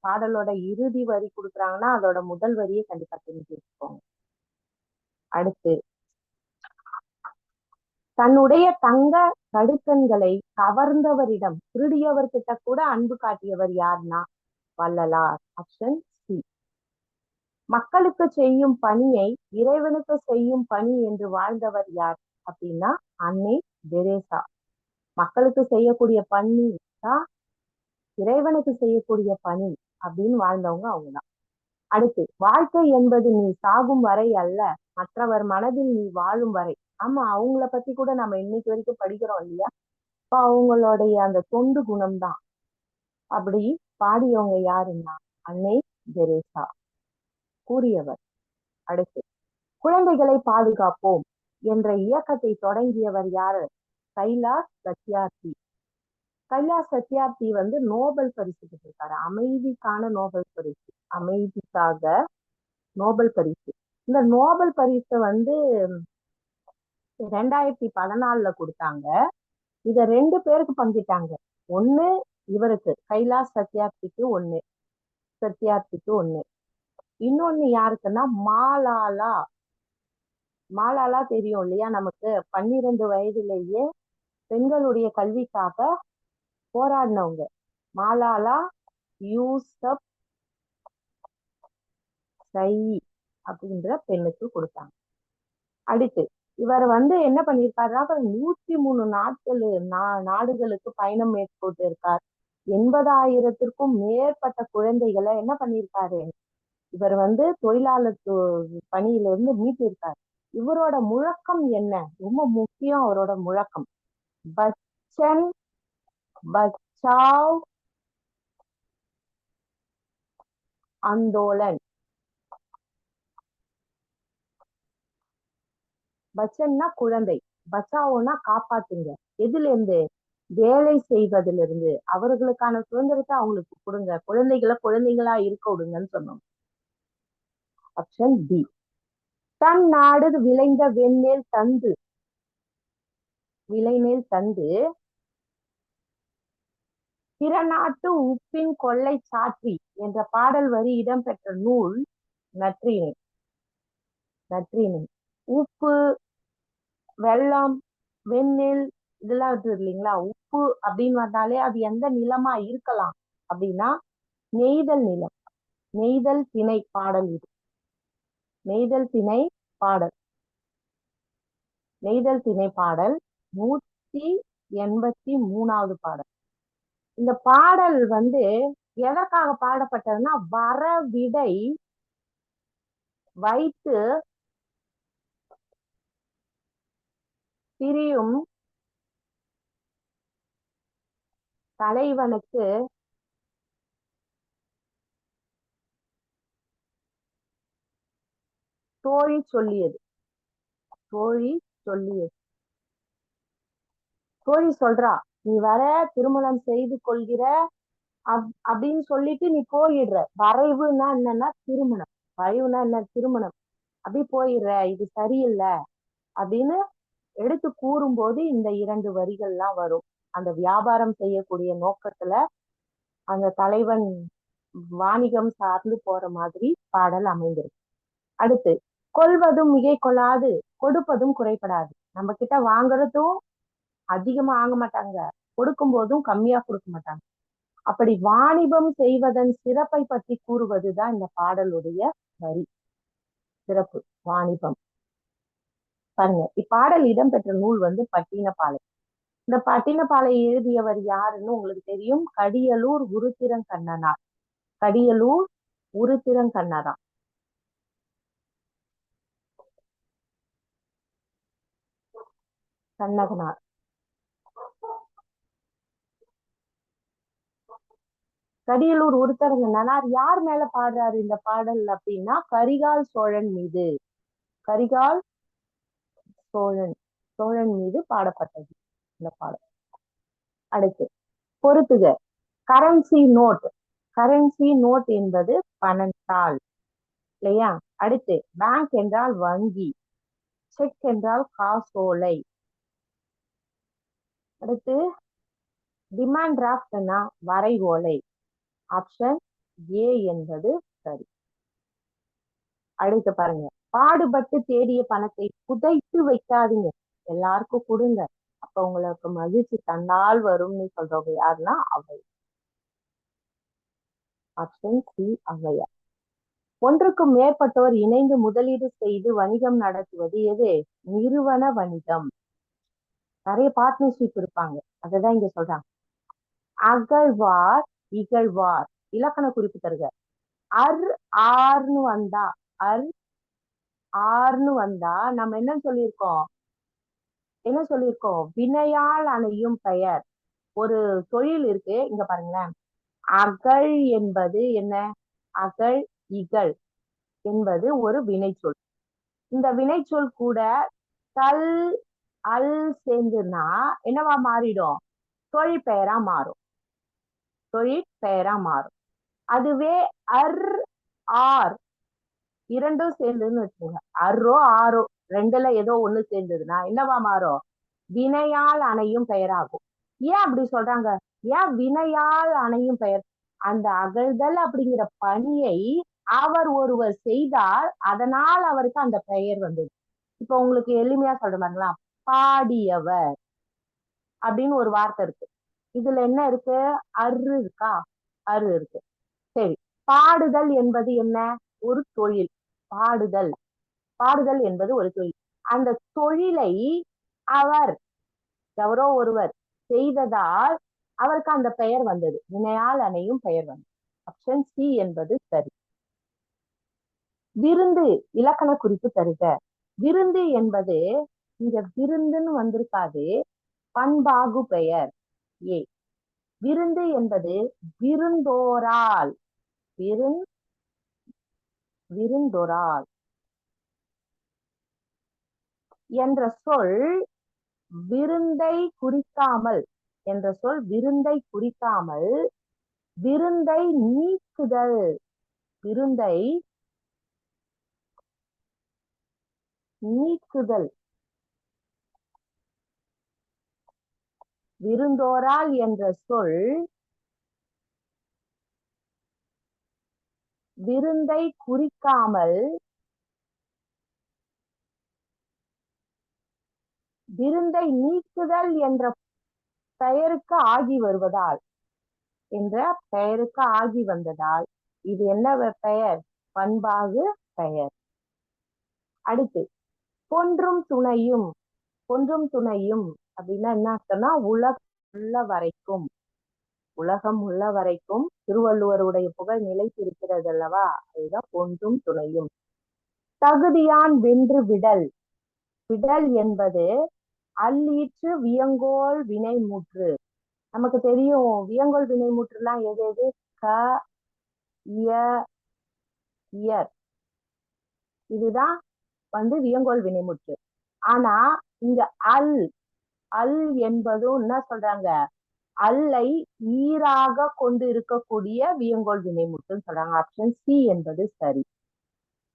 பாடலோட இறுதி வரி கொடுக்குறாங்கன்னா அதோட முதல் வரியை கண்டிப்பா தெரிஞ்சு வச்சுக்கோங்க. அடுத்து, தன்னுடைய தங்க கடுக்கன்களை கவர்ந்தவரிடம் திருடியவர்கிட்ட கூட அன்பு காட்டியவர் யாருன்னா வள்ளலார். Option C. மக்களுக்கு செய்யும் பணியை இறைவனுக்கு செய்யும் பணி என்று வாழ்ந்தவர் யார் அப்படின்னா அன்னை தெரேசா. மக்களுக்கு செய்யக்கூடிய பணி தான் இறைவனுக்கு செய்யக்கூடிய பணி அப்படின்னு வாழ்ந்தவங்க அவங்கதான். அடுத்து, வாழ்க்கை என்பது நீ சாகும் வரை அல்ல, மற்றவர் மனதில் நீ வாழும் வரை. ஆமா, அவங்கள பத்தி கூட நம்ம இன்னைக்கு வரைக்கும் படிக்கிறோம் இல்லையா? இப்ப அவங்களுடைய அந்த தொண்டு குணம் தான். அப்படி பாடியவங்க யாருன்னா அன்னை தெரேசா கூறியவர். அடுத்து, குழந்தைகளை பாதுகாப்போம் என்ற இயக்கத்தை தொடங்கியவர் யாரு? கைலாஷ் சத்யார்த்தி. கைலாஷ் சத்யார்த்தி நோபல் பரிசு பெற்றிருக்காரு. அமைதிக்கான நோபல் பரிசு. அமைதிக்காக நோபல் பரிசு. இந்த நோபல் பரிசை 2014 கொடுத்தாங்க. இத 2 பேருக்கு பங்கிட்டாங்க. ஒண்ணு இவருக்கு கைலாஷ் சத்யார்த்திக்கு ஒண்ணு. இன்னொன்னு யாருக்குன்னா மாலாலா. மாலாலா தெரியும் இல்லையா நமக்கு? 12 வயதிலேயே பெண்களுடைய கல்விக்காக போராடினவங்க. மாலாலா யூசப் சை அப்படின்ற பெண்ணுக்கு கொடுத்தாங்க. அடுத்து, இவர் என்ன பண்ணியிருக்காருன்னா 103 நாடுகளுக்கு பயணம் மேற்கொண்டு இருக்கார். 80,000த்திற்கும் மேற்பட்ட குழந்தைகளை என்ன பண்ணியிருக்காரு? இவர் தொழிலாளர் பணியிலிருந்து மீட்டிருக்காரு. இவரோட முழக்கம் என்ன? ரொம்ப முக்கியம் அவரோட முழக்கம். பச்சன் பச்சாவ் ஆந்தோலன். பச்சன்னா குழந்தை, பச்சாவோனா காப்பாத்துங்க. எதுல இருந்து? வேலை செய்வதிலிருந்து. அவர்களுக்கான சுதந்திரத்தை அவங்களுக்கு கொடுங்க, குழந்தைகளை குழந்தைகளா இருக்க விடுங்கன்னு சொன்னோம். Option B. தன் நாடு விளைந்த விளைநேல் தந்து பிற நாட்டு உப்பின் கொள்ளை சாற்றி என்ற பாடல் வரி இடம்பெற்ற நூல் நற்றிணை. நற்றிணை. உப்பு, வெள்ளம், வெண்ணெல் இதெல்லாம் இருக்கு இல்லைங்களா? உப்பு அப்படின்னு வந்தாலே அது எந்த நிலமா இருக்கலாம் அப்படின்னா நெய்தல் நிலம். நெய்தல் திணை பாடல் இது. நெய்தல் திணை பாடல். நெய்தல் திணை பாடல் 183வது பாடல். இந்த பாடல் எதற்காக பாடப்பட்டதுன்னா வரவிடை வைத்து பிரியும் தலைவனுக்கு தோழி சொல்லியது. தோழி சொல்லியது. தோழி சொல்றா, நீ வர திருமணம் செய்து கொள்கிற அப்படின்னு சொல்லிட்டு நீ போயிடுற. வரைவுன்னா என்னன்னா திருமணம். வரைவுனா என்ன? திருமணம். அப்படி போயிடுற, இது சரியில்லை அப்படின்னு எடுத்து கூறும்போது இந்த 2 வரிகள்லாம் வரும். அந்த வியாபாரம் செய்யக்கூடிய நோக்கத்துல அந்த தலைவன் வாணிகம் சார்ந்து போற மாதிரி பாடல் அமைந்திருக்கு. அடுத்து, கொள்வதும் மிகை கொள்ளாது, கொடுப்பதும் குறைபடாது. நம்ம கிட்ட வாங்குறதும் அதிகமா வாங்க மாட்டாங்க, கொடுக்கும் போதும் கம்மியா கொடுக்க மாட்டாங்க. அப்படி வாணிபம் செய்வதன் சிறப்பை பற்றி கூறுவதுதான் இந்த பாடலுடைய வரி. சிறப்பு வாணிபம். பாருங்க, இப்பாடல் இடம்பெற்ற நூல் பட்டினப்பாலை. இந்த பட்டினப்பாலை எழுதியவர் யாருன்னு உங்களுக்கு தெரியும். கடியலூர் உருத்திரங்கண்ணனார். கடியலூர் உருத்திரங்கண்ணனார். கண்ணகனார். கடியலூர் உருத்திரங்கண்ணனார் யார் மேல பாடுறாரு இந்த பாடல் அப்படின்னா, கரிகால் சோழன் மீது. கரிகால் சோழன் மீது பாடப்பட்டது இந்த பாடல். அடுத்து, பொறுத்துக. Currency note. கரன்சி நோட் என்பது பணத்தாள் இல்லையா? அடுத்து, பேங்க் என்றால் வங்கி, செக் என்றால் காசோலை. அடுத்து, டிமாண்ட் டிராஃப்ட்னா வரைவோலை. ஆப்ஷன் ஏ என்பது சரி. அடுத்து பாருங்க, பாடுபட்டு தேடிய பணத்தை புதைத்து வைக்காதீங்க, எல்லாருக்கும் கொடுங்க, அப்ப உங்களுக்கு மகிழ்ச்சி தன்னால் வரும்னு சொல்றவங்க யாருன்னா அவை. ஆப்ஷன் சி அவையா. ஒன்றுக்கும் மேற்பட்டோர் இணைந்து முதலீடு செய்து வணிகம் நடத்துவது எது? நிறுவன வணிகம். நிறைய பார்ட்னர்ஷிப் இருப்பாங்க, அததான் இங்க சொல்றாங்க. அகழ்வார் இகழ்வார். இலக்கண குறிப்பு தருக. ஆர்னு வந்தா ஆர்னு வந்தா நம்ம என்ன சொல்லியிருக்கோம்? வினையால் அணையும் பெயர். ஒரு தொழில் இருக்கு, இங்க பாருங்களேன். அகழ் என்பது என்ன? அகழ் இகழ் என்பது ஒரு வினைச்சொல். இந்த வினைச்சொல் கூட கல் அல் சேர்ந்துன்னா என்னவா மாறிடும்? தொழிற்பெயரா மாறும். தொழிற்பெயரா மாறும். அதுவே ஆர் இரண்டும் சேர்ந்துன்னு வச்சுக்கோங்க, ஆரோ ரெண்டுல ஏதோ ஒண்ணு சேர்ந்ததுன்னா என்னவா மாறும்? வினையால் அணையும் பெயராகும். ஏன் அப்படி சொல்றாங்க? ஏன் வினையால் அணையும் பெயர்? அந்த அகழ்தல் அப்படிங்கிற பணியை அவர் ஒருவர் செய்தால் அதனால் அவருக்கு அந்த பெயர் வந்தது. இப்ப உங்களுக்கு எளிமையா சொல்ற மாதிரிங்களா, பாடியவர் அப்படின்னு ஒரு வார்த்தை இருக்கு. இதுல என்ன இருக்கு? இருக்கா? இருக்கு. சரி, பாடுதல் என்பது என்ன? ஒரு தொழில். பாடுதல் என்பது ஒரு தொழில். அந்த தொழிலை அவர் எவரோ ஒருவர் செய்ததால் அவருக்கு அந்த பெயர் வந்தது. வினையால் அணையும் பெயர் வந்தது. ஆப்ஷன் சி என்பது சரி. விருந்து இலக்கண குறிப்பு தருக. விருந்து என்பது இங்க விருந்துன்னு வந்திருக்காது, பண்பாகு பெயர். ஏ. விருந்து என்பது விருந்தோரால் விருந்தோரால் என்ற சொல் விருந்தை குறிக்காமல் விருந்தை நீக்குதல். விருந்தோரால் என்ற சொல் விருந்தை குறிக்காமல் விருந்தை நீக்குதல் என்ற பெயருக்கு ஆகி வந்ததால் இது என்ன பெயர்? பண்பாகு பெயர். அடுத்து, பொன்றும் துணையும். அப்படின்னா என்ன அர்த்தம்னா, உலகம் உள்ள வரைக்கும் திருவள்ளுவருடைய புகழ் நிலைத்து இருக்கிறது அல்லவா, அதுதான் பொன்றும் துணையும். தகுதியான் வென்று விடல். விடல் என்பது அல்லீற்று வியங்கோல் வினைமுற்று. நமக்கு தெரியும் வியங்கோல் வினைமுற்றுலாம் எது? க, இயர். இதுதான் வியங்கோள் வினைமுற்று. ஆனா இங்க அல் அல் என்பதும் என்ன சொல்றாங்க, அல்லை ஈராக கொண்டு இருக்கக்கூடிய வியங்கோள் வினைமுற்றுன்னு சொல்றாங்க. ஆப்ஷன் சி என்பது சரி.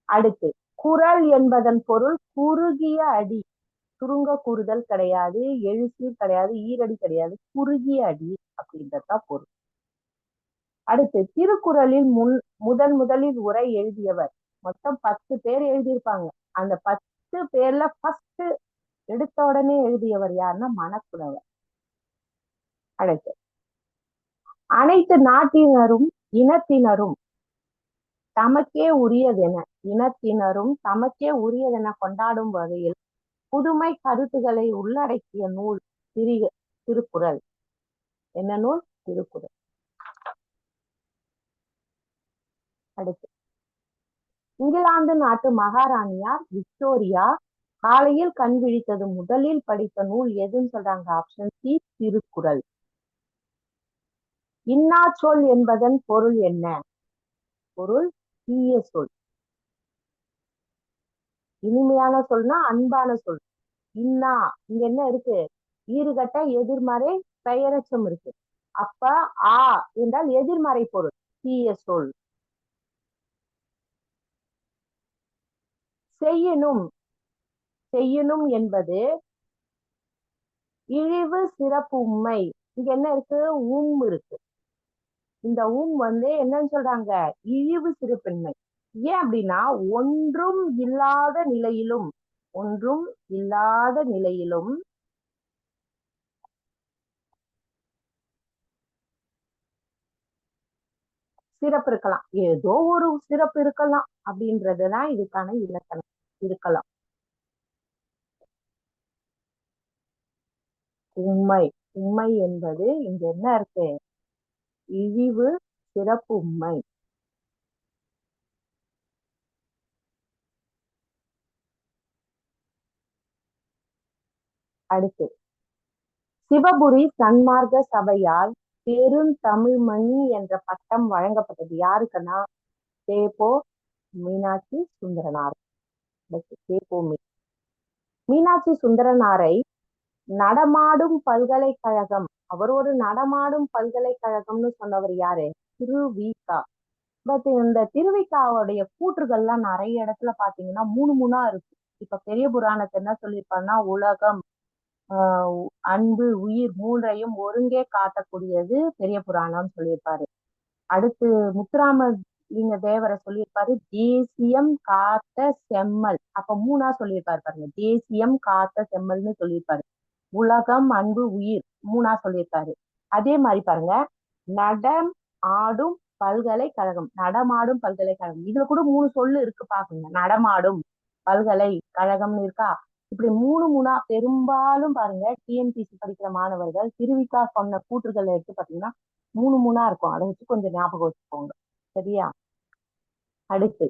அடுத்து, குரல் என்பதன் பொருள் குறுகிய அடி. சுருங்க கூறுதல் கிடையாது, எழுசீர் கிடையாது, ஈரடி கிடையாது, குறுகிய அடி அப்படின்றதுதான் பொருள். அடுத்து, திருக்குறளில் முதலில் உரை எழுதியவர். மொத்தம் 10 பேர் எழுதியிருப்பாங்க. அந்த 10 பேர்ல ஃபர்ஸ்ட் எடுத்த உடனே எழுதியவர் யாருன்னா மணக்குடவர். அடுத்து, அனைத்து நாட்டினரும் இனத்தினரும் தமக்கே உரியதென இனத்தினரும் தமக்கே உரியதென கொண்டாடும் வகையில் புதுமை கருத்துக்களை உள்ளடக்கிய நூல் திருக்குறள். என்ன நூல்? திருக்குறள். அடுத்து, இங்கிலாந்து நாட்டு மகாராணியார் விக்டோரியா காலையில் கண் விழித்தது முதலில் படித்த நூல் எதுன்னு சொல்றாங்க? Option C, Thirukkural. இன்னா சொல் என்பதன் பொருள் என்ன? பொருள் தீய சொல். இனிமையான சொல்னா அன்பான சொல். இன்னா இங்க என்ன இருக்கு? ஈறுகட்ட எதிர்மறை பெயரச்சம் இருக்கு. அப்ப ஆ என்றால் எதிர்மறை பொருள், தீய சொல். செய்யணும் செய்யணும் என்பது இழிவு சிறப்பு உண்மை. இங்க என்ன இருக்கு? இருக்கு. இந்த என்னன்னு சொல்றாங்க? இழிவு சிறப்பின்மை. ஏன் அப்படின்னா, ஒன்றும் இல்லாத நிலையிலும் சிறப்பு இருக்கலாம், ஏதோ ஒரு சிறப்பு இருக்கலாம் அப்படின்றதுதான் இதுக்கான இலக்கணம். இருக்கலாம். உண்மை என்பது இங்க என்ன இருக்கு? இழிவு சிறப்பு உண்மை. அடுத்து, சிவபுரி சன்மார்க்க சபையால் பெருந்தமிழ்மணி என்ற பட்டம் வழங்கப்பட்டது யாருக்குன்னா தேப்போ மீனாட்சி சுந்தரனார். மீனாட்சி சுந்தரனாரை நடமாடும் பல்கலைக்கழகம், அவர் ஒரு நடமாடும் பல்கலைக்கழகம்னு சொன்னவர் யாரு? திருவிக. பட் இந்த திருவிக்காவுடைய கூற்றுகள்லாம் நிறைய இடத்துல பாத்தீங்கன்னா மூணா இருக்கு. இப்ப பெரிய புராணத்தை என்ன சொல்லியிருப்பாருன்னா, உலகம், அன்பு, உயிர் மூன்றையும் ஒருங்கே காட்டக்கூடியது பெரிய புராணம் சொல்லியிருப்பாரு. அடுத்து முத்துராமலிங்க தேவரை சொல்லியிருப்பாரு தேசியம் காத்த செம்மல். அப்ப மூணா சொல்லியிருப்பாரு பாருங்க, தேசியம் காத்த செம்மல்னு சொல்லியிருப்பாரு. உலகம், அன்பு, உயிர் மூணா சொல்லியிருப்பாரு. அதே மாதிரி பாருங்க, நடம் ஆடும் பல்கலைக்கழகம், நடமாடும் பல்கலைக்கழகம், இதுல கூட 3 சொல்லு இருக்கு பாக்குங்க. நடமாடும் பல்கலைக்கழகம்னு இருக்கா? இப்படி மூணா பெரும்பாலும் பாருங்க, டிஎன்பிசி படிக்கிற மாணவர்கள் திருவிக்கா சொன்ன கூற்றுகளை எடுத்து பாத்தீங்கன்னா மூணா இருக்கும். அதை வச்சு கொஞ்சம் ஞாபகம் வச்சுக்கோங்க. சரியா? அடுத்து,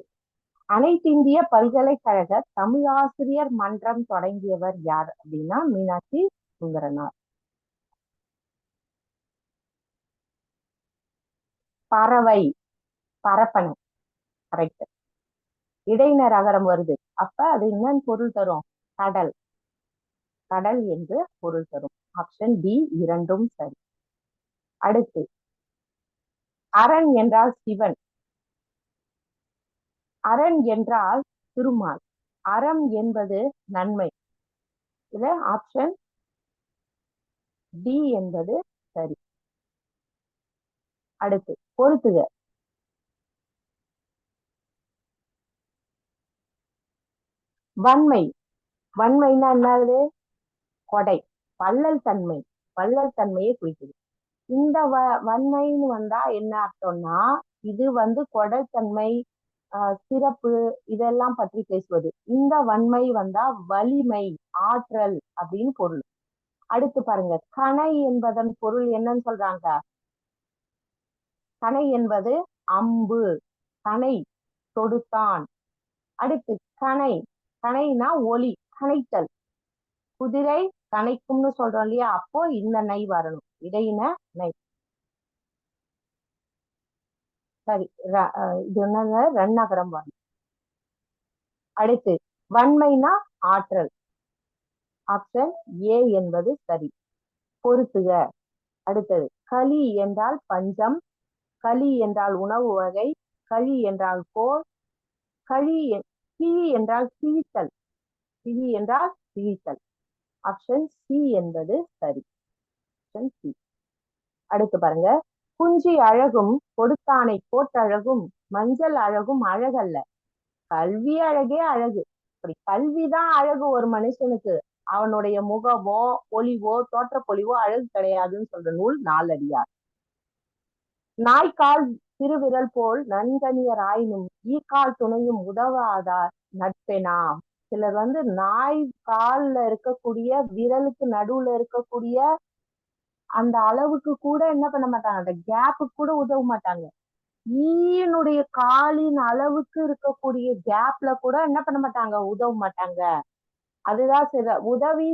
அனைத்திந்திய பல்கலைக்கழக தமிழாசிரியர் மன்றம் தொடங்கியவர் யார் அப்படின்னா மீனாட்சி சுந்தரனார். பரப்பன. கரெக்ட். இடையினர் அகரம் வருது, அப்ப அது என்னன்னு பொருள் தரும்? கடல் என்று பொருள் தரும். ஆப்ஷன் டி இரண்டும் சரி. அடுத்து, அரண் என்றால் சிவன், அரண் என்றால் திருமால், அறம் என்பது நன்மை. இதுல ஆப்ஷன் டி என்பது சரி. அடுத்து, பொறுத்துக. வன்மைன்னா என்னது? கொடை, வள்ளல் தன்மையை குறிக்குது. இந்த வன்மைன்னு வந்தா என்ன அர்த்தம்னா, இது கொடைத்தன்மை, சிறப்பு இதெல்லாம் பற்றி பேசுவது. இந்த வன்மை வந்தா வலிமை, ஆற்றல் அப்படின்னு பொருள். அடுத்து பாருங்க, கணை என்பதன் பொருள் என்னன்னு சொல்றாங்க? கணை என்பது அம்பு, கணை தொடுத்தான். அடுத்து, கணைனா ஒலி, கணைத்தல். குதிரை கணைக்கும்னு சொல்றோம் இல்லையா? அப்போ இந்த நை வரணும், இடையின நை. சரி, இது என்னங்க? ரன்னகரம் வரணும். அடுத்து, வன்மைனா ஆற்றல். ஆப்ஷன் ஏ என்பது சரி. பொறுத்துக. அடுத்தது, களி என்றால் பஞ்சம், களி என்றால் உணவு வகை, களி என்றால் போர், களி கிழி என்றால் கிழித்தல், கிழி என்றால் கிழித்தல். ஆப்ஷன் சி என்பது சரி. Option C. அடுத்து பாருங்க, குஞ்சி அழகும் கொடுத்தானை கோட்டழகும் மஞ்சள் அழகும் அழகல்ல, கல்வி அழகே அழகு. அப்படி கல்விதான் அழகு ஒரு மனுஷனுக்கு, அவனுடைய முகமோ பொலிவோ தோற்றப்பொலிவோ அழகு கிடையாதுன்னு சொல்ற நூல் நாலடியார். நாய்க்கால் திருவிரல் போல் நன்கனியர் ஆயினும் ஈக்கால் துணையும் உதவாதார் நட்பெனா. சிலர் நாய் கால்ல இருக்கக்கூடிய விரலுக்கு நடுவுல இருக்கக்கூடிய அந்த அளவுக்கு கூட என்ன பண்ண மாட்டாங்க, அந்த கேப்புக்கு கூட உதவ மாட்டாங்க. ஈனுடைய காலின் அளவுக்கு இருக்கக்கூடிய கேப்ல கூட என்ன பண்ண மாட்டாங்க, உதவ மாட்டாங்க. அதுதான் சில உதவி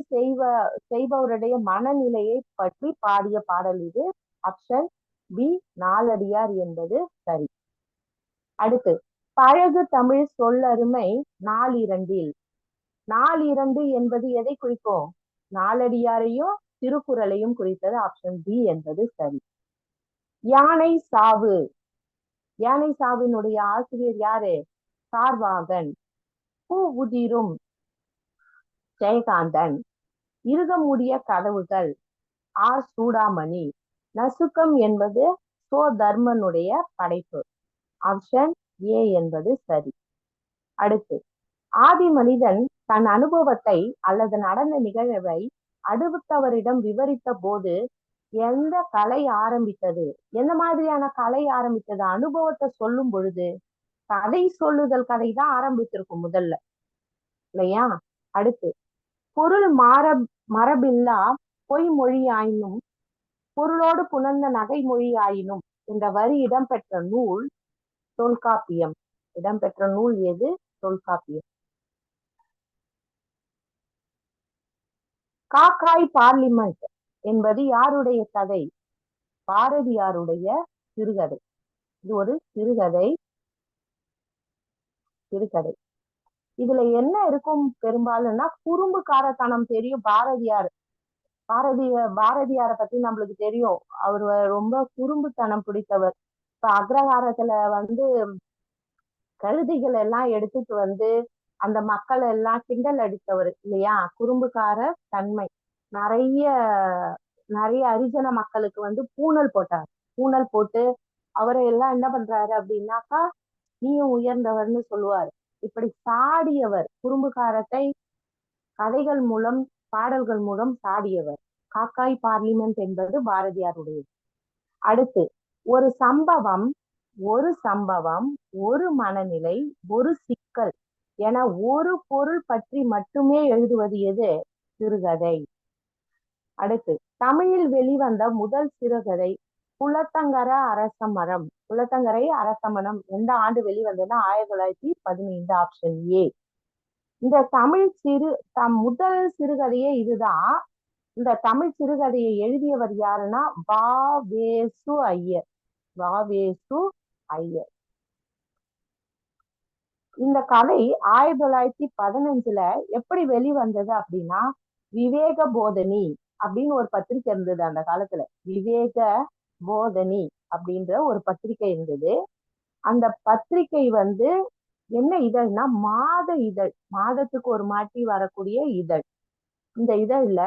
செய்பவருடைய மனநிலையை பற்றி பாடிய பாடல் இது. ஆப்ஷன் பி நாலடியார் என்பது சரி. அடுத்து, பழகு தமிழ் சொல்லருமை நாலிரண்டில். நாலிரண்டு என்பது எதை குறிக்கும், நாலடியாரையும் திருக்குறளையும் குறித்தது. ஆப்ஷன் பி என்பது சரி. யானை சாவு. யானை சாவினுடைய ஆசிரியர் யாரு, சார்வாகன். பூ உதிரும் ஜெயகாந்தன். இருகமூடிய கதவுகள் ஆர் சூடாமணி. நசுக்கம் என்பது சோ தர்மனுடைய படைப்பு. ஆப்ஷன் ஏ என்பது சரி. அடுத்து, ஆதி மனிதன் தன் அனுபவத்தை அல்லது நடந்த நிகழ்வை அடுத்தவரிடம் விவரித்த போது எந்த கலை ஆரம்பித்தது, எந்த மாதிரியான கலை ஆரம்பித்தது, அனுபவத்தை சொல்லும் பொழுது கதை சொல்லுதல் கதை தான் ஆரம்பித்திருக்கும் முதல்ல, இல்லையா? அடுத்து, பொருள் மரபில்லா பொய்மொழி ஆயினும் பொருளோடு புணர்ந்த நகைமொழி ஆயினும் என்ற வரி இடம்பெற்ற நூல் தொல்காப்பியம். இடம்பெற்ற நூல் எது, தொல்காப்பியம். காக்காய் பார்லிமெண்ட் என்பது யாருடைய கதை, பாரதியாருடைய சிறுகதை. இது ஒரு சிறுகதை. சிறுகதை இதுல என்ன இருக்கும் பெரும்பாலும்னா குறும்புக்காரத்தனம் தெரியும். பாரதியாரை பத்தி நம்மளுக்கு தெரியும், அவர் ரொம்ப குறும்புத்தனம் பிடித்தவர். இப்ப அக்ரஹாரத்துல கழுதைகள் எல்லாம் எடுத்துட்டு அந்த மக்கள் எல்லாம் கிண்டல் அடித்தவர் இல்லையா, குறும்புக்கார தன்மை. நிறைய நிறைய ஹரிஜன மக்களுக்கு பூணல் போட்டார். பூணல் போட்டு அவரை எல்லாம் என்ன பண்றாரு அப்படின்னாக்கா, நீயும் உயர்ந்தவர்னு சொல்லுவார். இப்படி சாடியவர், குறும்புக்காரத்தை கதைகள் மூலம் பாடல்கள் மூலம் சாடியவர். காக்காய் பார்லிமெண்ட் என்பது பாரதியாருடையது. அடுத்து, ஒரு சம்பவம் ஒரு மனநிலை ஒரு சிக்கல் என ஒரு பொருள் பற்றி மட்டுமே எழுதுவது எது, சிறுகதை. அடுத்து, தமிழில் வெளிவந்த முதல் சிறுகதை குலத்தங்கர அரசமரம். குலத்தங்கரை அரசமரம் எந்த ஆண்டு வெளிவந்ததுன்னா 1915. Option A. இந்த முதல் சிறுகதையே இதுதான். இந்த தமிழ் சிறுகதையை எழுதியவர் யாருன்னா வ.வே.சு ஐயர். வ.வே.சு ஐயர். இந்த கதை 1915 எப்படி வெளிவந்தது அப்படின்னா, விவேக போதனி அப்படின்னு ஒரு பத்திரிகை இருந்தது அந்த காலத்துல. விவேக போதனி அப்படின்ற ஒரு பத்திரிகை இருந்தது. அந்த பத்திரிகை என்ன இதழ்னா மாத இதழ், மாதத்துக்கு ஒரு மாட்டி வரக்கூடிய இதழ். இந்த இதழ்ல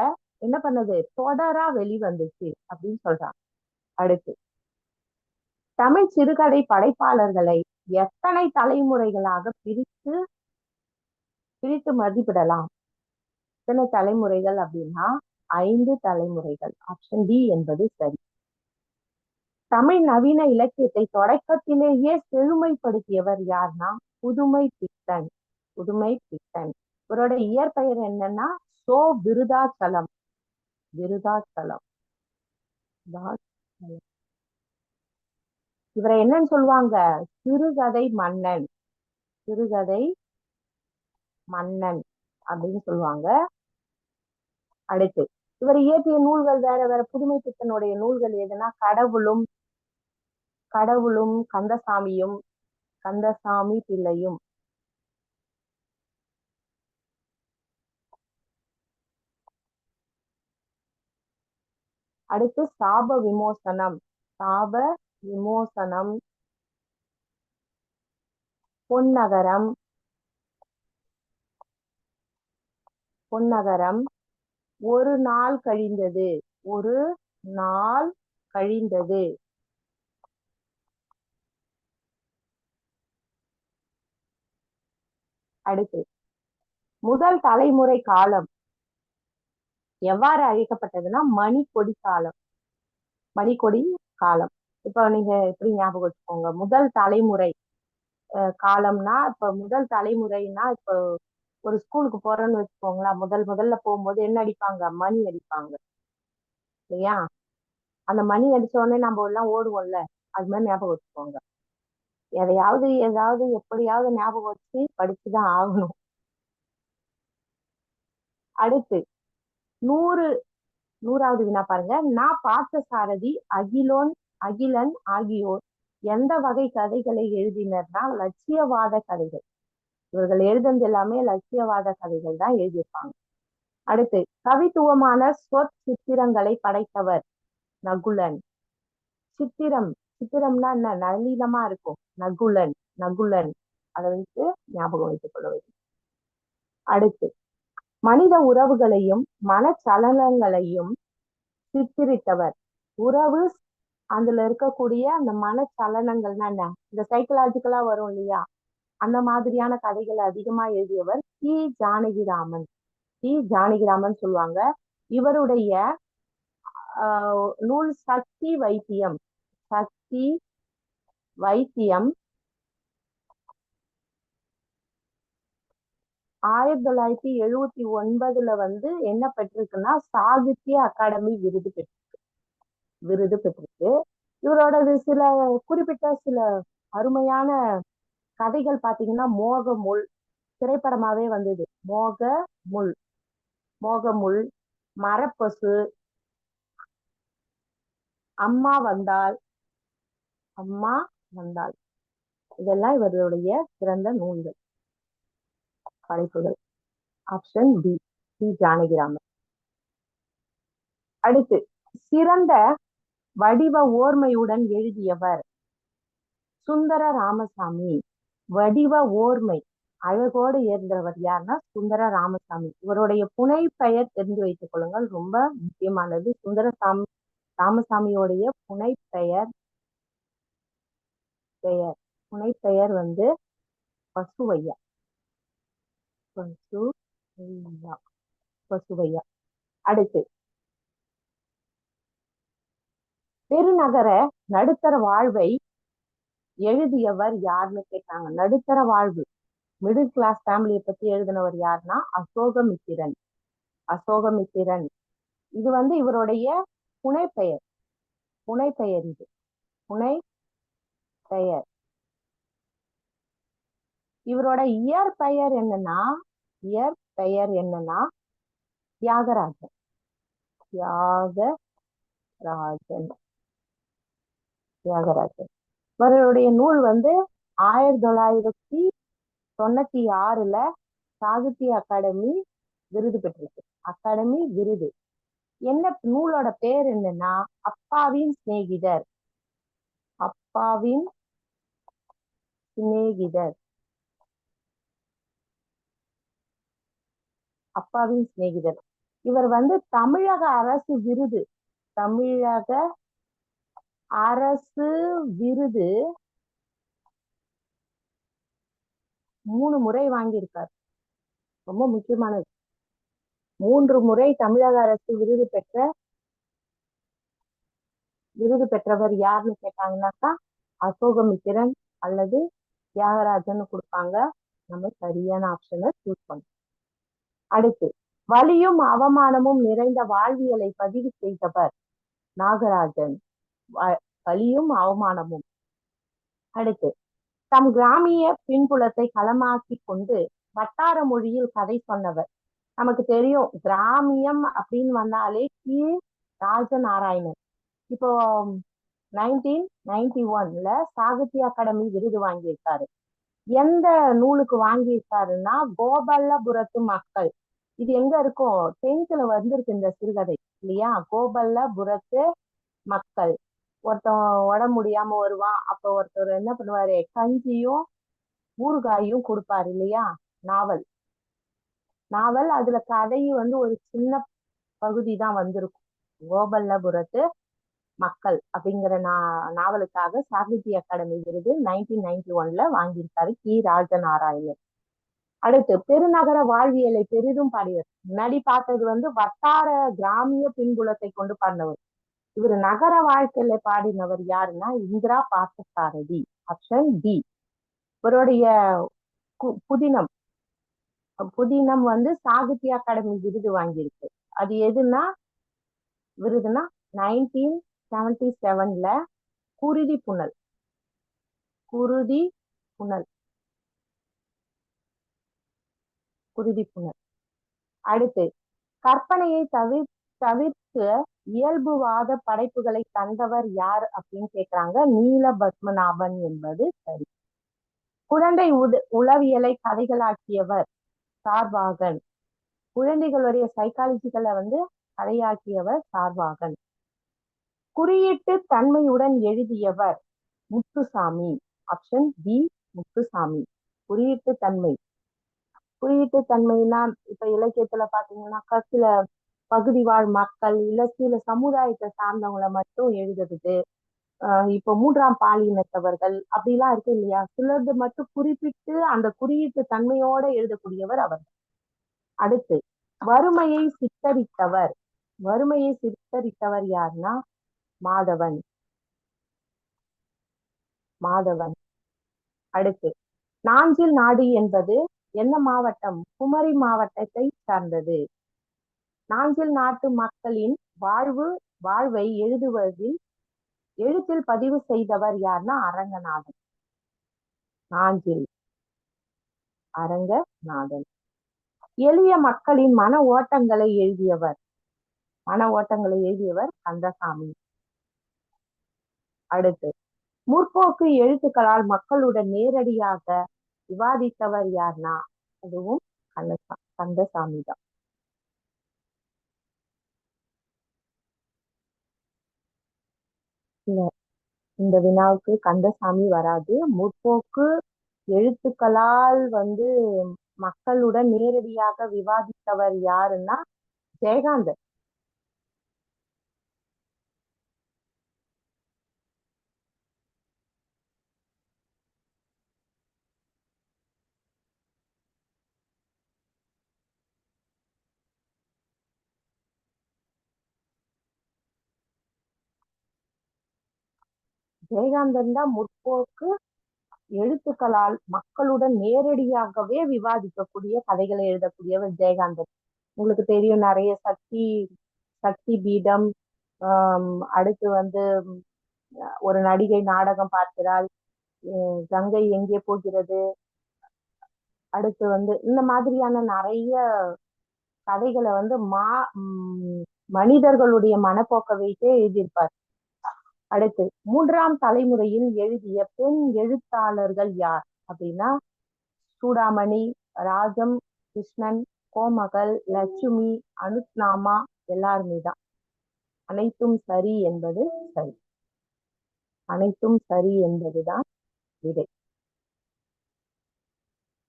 என்ன பண்ணது, தொடரா வெளிவந்துச்சு அப்படின்னு சொல்றாங்க. அடுத்து, தமிழ் சிறுகதை படைப்பாளர்களை எத்தனை தலைமுறைகளாக பிரித்து மதிப்பிடலாம்? எத்தனை தலைமுறைகள் அப்படின்னா 5 தலைமுறைகள். ஆப்ஷன் டி என்பது சரி. தமிழ் நவீன இலக்கியத்தை தொடக்கத்திலேயே செழுமைப்படுத்தியவர் யார்னா புதுமை பித்தன். புதுமை பித்தன். இவரோட இயற்பெயர் என்னன்னா சோ விருதாச்சலம். விருதாச்சலம். இவரை என்னன்னு சொல்லுவாங்க, சிறுகதை மன்னன். சிறுகதை மன்னன் அப்படின்னு சொல்லுவாங்க. அடுத்து, இவர் இயற்றிய நூல்கள் வேற வேற. புதுமை பித்தனுடைய நூல்கள் எதுனா கடவுளும் கந்தசாமி பிள்ளையும். அடுத்து சாப விமோசனம். சாப விமோசனம். பொன்னகரம். பொன்னகரம். ஒரு நாள் கழிந்தது. ஒரு நாள் கழிந்தது. அடுத்து முதல் தலைமுறை காலம் எவ்வாறு அழைக்கப்பட்டதுன்னா மணிக்கொடி காலம். மணிக்கொடி காலம். இப்ப நீங்க எப்படி ஞாபகம் வச்சுக்கோங்க, முதல் தலைமுறை காலம்னா இப்ப முதல் தலைமுறைனா இப்போ ஒரு ஸ்கூலுக்கு போறோம்னு வச்சுக்கோங்களேன், முதல்ல போகும்போது என்ன அடிப்பாங்க, மணி அடிப்பாங்க இல்லையா? அந்த மணி அடிச்ச உடனே நம்ம எல்லாம் ஓடுவோம்ல, அது மாதிரி ஞாபகம் வச்சுக்கோங்க. ஏதாவது எப்படியாவது ஞாபகம் வச்சு படிச்சுதான் ஆகணும். அடுத்து 100வது வினா பாருங்க. நான் பார்த்தசாரதி, அகிலன் ஆகியோர் எந்த வகை கதைகளை எழுதினர்னா லட்சியவாத கதைகள். இவர்கள் எழுதுனது எல்லாமே லட்சியவாத கதைகள் தான் எழுதியிருப்பாங்க. அடுத்து கவித்துவமான சொற்சித்திரங்களை படைத்தவர் நகுலன். சித்திரம்னா என்ன, நளினமா இருக்கும். நகுலன் அதை வந்து ஞாபகம் வைத்துக் கொள்ள வேண்டும். அடுத்து மனித உறவுகளையும் மனச்சலனங்களையும் சித்தரித்தவர். உறவு, அதுல இருக்கக்கூடிய அந்த மனச்சலனங்கள்னா என்ன, இந்த சைக்கலாஜிக்கலா வரும் இல்லையா, அந்த மாதிரியான கதைகளை அதிகமா எழுதியவர் டி ஜானகிராமன் சொல்லுவாங்க. இவருடைய நூல் சக்தி வைத்தியம். 1979 வந்து என்ன பெற்றிருக்குன்னா சாகித்ய அகாடமி விருது பெற்றிருக்கு. இவரோட சில குறிப்பிட்ட சில அருமையான கதைகள் பாத்தீங்கன்னா மோகமுள் திரைப்படமாவே வந்தது. மோகமுள், மரப்பசு, அம்மா வந்தாள், இதெல்லாம் இவருடைய சிறந்த நூல்கள், படைப்புகள். Option B, Janakiraman. அடுத்து சிறந்த வடிவ ஓர்மையுடன் எழுதியவர் சுந்தர ராமசாமி. வடிவ ஓர்மை, அழகோடு ஏர்ந்தவர் யாருன்னா சுந்தர ராமசாமி. இவருடைய புனை பெயர் தெரிந்து வைத்துக் கொள்ளுங்கள், ரொம்ப முக்கியமானது. ராமசாமியோடைய புனை பெயர் வந்து பசுவையா. அடுத்து பெருநகர நடுத்தர வாழ்வை எழுதியவர் யாருன்னு கேட்டாங்க. நடுத்தர வாழ்வு, மிடில் கிளாஸ் ஃபேமிலியை பத்தி எழுதினவர் யாருன்னா அசோகமித்திரன். இது வந்து இவருடைய புனைப்பெயர். இது புனைப்பெயர். இவரோட இயற்பெயர் என்னன்னா தியாகராஜன். இவருடைய நூல் வந்து 1996 சாகித்ய அகாடமி விருது பெற்றிருக்கு. என்ன நூலோட பேர் என்னன்னா அப்பாவின் சிநேகிதர். இவர் வந்து தமிழக அரசு விருது 3 முறை வாங்கியிருக்கார். ரொம்ப முக்கியமானது. 3 முறை தமிழக அரசு விருது பெற்றவர் யாருன்னு கேட்டாங்கன்னாக்கா அசோகமித்திரன் அல்லது தியாகராஜன் கொடுப்பாங்க. நம்ம சரியான ஆப்ஷனை சூஸ் பண்ணோம். அடுத்து வலியும் அவமானமும் நிறைந்த வாழ்வியலை பதிவு செய்தவர் நாகராஜன். வலியும் அவமானமும். அடுத்து தம் கிராமிய பின்புலத்தை களமாக்கி கொண்டு வட்டார மொழியில் கதை சொன்னவர். நமக்கு தெரியும் கிராமியம் அப்படின்னு வந்தாலே ராஜநாராயணன். இப்போ 1991 சாகித்ய அகாடமி விருது வாங்கியிருக்காரு. எந்த நூலுக்கு வாங்கியிருக்காருன்னா கோபல்லபுரத்து மக்கள். இது எங்க இருக்கும், 10th வந்திருக்கு இந்த சிறுகதை. இல்லையா? கோபல்லபுரத்து மக்கள். ஒருத்தன் உடம்பு முடியாம வருவான், அப்ப ஒருத்தர் என்ன பண்ணுவாரு, கஞ்சியும் ஊறுகாயும் கொடுப்பாரு இல்லையா? நாவல். நாவல் அதுல கதையும் வந்து ஒரு சின்ன பகுதி தான் வந்திருக்கும். கோபல்லபுரத்து மக்கள் அப்படிங்கிற நாவலுக்காக சாகித்ய அகாடமி விருது 1991ல வாங்கியிருக்காரு கி. ராஜநாராயணன். அடுத்து பெருநகர வாழ்வியலை பெரிதும் பாடியவர். முன்னாடி பார்த்தது வந்து வட்டார கிராமிய பின்புலத்தை கொண்டு பாடினவர். இவர் நகர வாழ்க்கையில பாடினவர் யாருன்னா இந்திரா பார்த்தசாரதி. Option D. இவருடைய புதினம் புதினம் வந்து சாகித்ய அகாடமி விருது வாங்கியிருக்கு. அது எதுனா விருதுனா 1977ல குருதி புனல். குருதி புனல். குருதி புனல். அடுத்து கற்பனையை தவிர்த்து இயல்புவாத படைப்புகளை தந்தவர் யார் அப்படின்னு கேக்குறாங்க. நீல பத்மநாபன் என்பது சரி. குழந்தை உளவியலை கதைகளாக்கியவர் சார்வாகன். குழந்தைகளுடைய சைக்காலஜிகளை வந்து கதையாக்கியவர் சார்வாகன். குறியீட்டு தன்மையுடன் எழுதியவர் முத்துசாமி. Option D Muthusamy. குறியீட்டு தன்மை. குறியீட்டு தன்மைனா இப்ப இலக்கியத்துல பாத்தீங்கன்னாக்கா சில பகுதி வாழ் மக்கள் இல்ல சில சமுதாயத்தை சார்ந்தவங்களை மட்டும் எழுதுறது. இப்போ 3ஆம் பாலினத்தவர்கள் அப்படிலாம் இருக்கு இல்லையா? சிலது மட்டும் குறிப்பிட்டு அந்த குறியீட்டு தன்மையோட எழுதக்கூடியவர் அவர். அடுத்து வறுமையை சித்தரித்தவர். வறுமையை சித்தரித்தவர் யாருன்னா மாதவன். மாதவன். அடுத்து நாஞ்சில் நாடு என்பது என்ன மாவட்டம்? குமரி மாவட்டத்தை சார்ந்தது. நாஞ்சில் நாட்டு மக்களின் வாழ்வை எழுதுவதில் எழுத்தில் பதிவு செய்தவர் யாருன்னா அரங்கநாதன். நாஞ்சில் அரங்கநாதன். எளிய மக்களின் மன ஓட்டங்களை எழுதியவர் கந்தசாமி. அடுத்து முற்போக்கு எழுத்துக்களால் மக்களுடன் நேரடியாக விவாதித்தவர் யார்னா அதுவும் கந்தசாமி தான். இந்த வினாவுக்கு கந்தசாமி வராது. முற்போக்கு எழுத்துக்களால் வந்து மக்களுடன் நேரடியாக விவாதித்தவர் யாருன்னா ஜெயகாந்தன். ஜெயகாந்தன் தான் முற்போக்கு எழுத்துக்களால் மக்களுடன் நேரடியாகவே விவாதிக்கக்கூடிய கதைகளை எழுதக்கூடியவர் ஜெயகாந்தன். உங்களுக்கு தெரியும், நிறைய சக்தி பீடம், அடுத்து வந்து ஒரு நடிகை நாடகம் பார்க்கிறாள், கங்கை எங்கே போகிறது, அடுத்து வந்து இந்த மாதிரியான நிறைய கதைகளை வந்து மனிதர்களுடைய மனப்போக்க வைத்தே எழுதியிருப்பார். அடுத்து 3ஆம் தலைமுறையில் எழுதிய பெண் எழுத்தாளர்கள் யார் அப்படின்னா சூடாமணி, ராஜம் கிருஷ்ணன், கோமகள், லட்சுமி, அனுத்நாமா எல்லாருமே தான். அனைத்தும் சரி என்பது சரி. அனைத்தும் சரி என்பதுதான் விடை.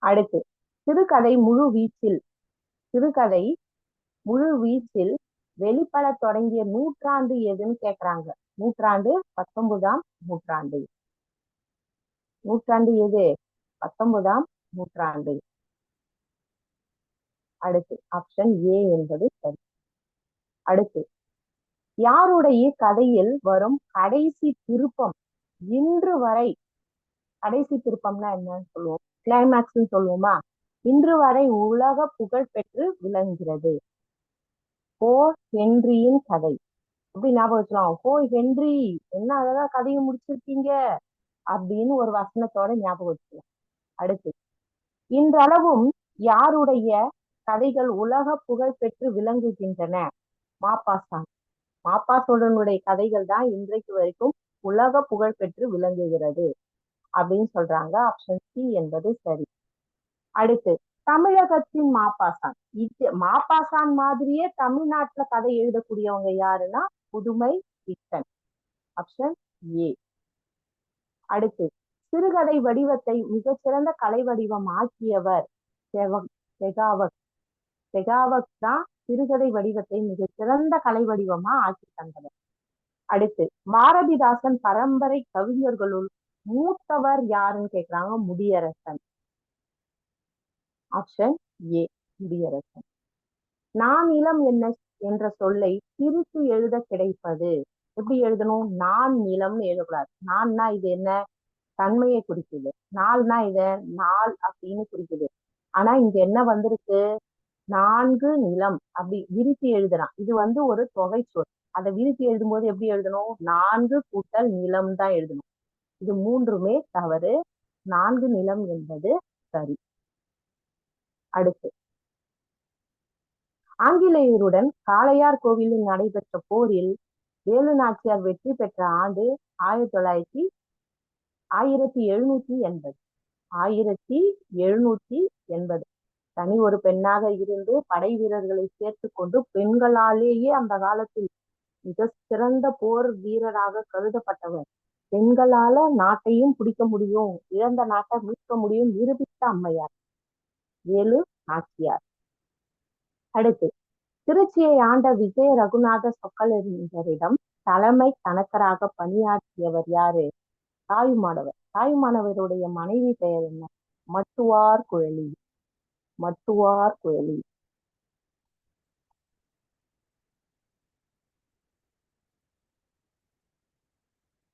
அடுத்து சிறுகதை முழு வீச்சில் வெளிப்பட தொடங்கிய நூற்றாண்டு எதுன்னு கேக்குறாங்க. நூற்றாண்டு 19ஆம் நூற்றாண்டு. நூற்றாண்டு எது? 19ஆம் நூற்றாண்டு. அடுத்து ஆப்ஷன் ஏ என்பது சரி. அடுத்து யாருடைய கதையில் வரும் கடைசி திருப்பம் இன்று வரை, கடைசி திருப்பம்னா என்னன்னு சொல்லுவோம், கிளைமேக்ஸ் சொல்லுவோமா, இன்று வரை உலக புகழ் பெற்று விளங்குகிறது? ஓ ஹென்ரியின் கதை. அப்படி ஞாபகம் வச்சுக்கலாம். ஓ ஹென்றி, என்ன அழகா கதையை முடிச்சிருக்கீங்க அப்படின்னு ஒரு வசனத்தோட ஞாபகம் வச்சுக்கலாம். அடுத்து இன்றளவும் யாருடைய கதைகள் உலக புகழ் பெற்று விளங்குகின்றன? மாப்பாசான். மாப்பாசோடனுடைய கதைகள் தான் இன்றைக்கு வரைக்கும் உலக புகழ் பெற்று விளங்குகிறது அப்படின்னு சொல்றாங்க. ஆப்ஷன் சி என்பது சரி. அடுத்து தமிழகத்தின் மாப்பாசான். மாப்பாசான் மாதிரியே தமிழ்நாட்டுல கதை எழுதக்கூடியவங்க யாருன்னா புதுமை பித்தன். Option A. அடுத்து, சிறுகதை வடிவத்தை மிகச்சிறந்த கலை வடிவம் ஆக்கியவர் செகாவத். செகாவத் தான் சிறுகதை வடிவத்தை மிகச்சிறந்த கலை வடிவமா ஆக்கி தந்தவர். அடுத்து, பாரதிதாசன் பரம்பரை கவிஞர்களுள் மூத்தவர் யாருன்னு கேக்குறாங்க. முடியரசன். Option A, Mudiyarasan. நான் இளம் என்ன என்ற சொல்லை பிரித்து எழுத கிடைப்பது. எப்படி எழுதணும்? நான் நிலம்னு எழுதக்கூடாது. நான்னா இது என்ன? தன்மையை குறிக்குது. நாள்னா இத நாள் அப்படின்னு குறிக்குது. ஆனா இங்க என்ன வந்திருக்கு? நான்கு நிலம் அப்படி விரித்து எழுதலாம். இது ஒரு தொகை சொல். அதை விரித்து எழுதும் போது எப்படி எழுதணும்? நான்கு கூட்டல் நிலம் தான் எழுதணும். இது மூன்றுமே தவறு. நான்கு நிலம் என்பது சரி. அடுத்து, ஆங்கிலேயருடன் காளையார் கோவிலில் நடைபெற்ற போரில் வேலு நாச்சியார் வெற்றி பெற்ற ஆண்டு 1780. 1780. தனி ஒரு பெண்ணாக இருந்து படை வீரர்களை சேர்த்து கொண்டு பெண்களாலேயே அந்த காலத்தில் மிக சிறந்த போர் வீரராக கருதப்பட்டவர். பெண்களால நாட்டையும் பிடிக்க முடியும், இழந்த நாட்டை மீட்க முடியும் நிரூபித்த அம்மையார் வேலு நாச்சியார். அடுத்து, திருச்சியை ஆண்ட விஜய ரகுநாத சொக்கலிங்கரிடம் தலைமை கணக்கராக பணியாற்றியவர் யாரு? தாயுமானவர். தாயுமானவருடைய மனைவி பெயர் என்ன? மட்டுவார் குழலி. மட்டுவார் குழலி.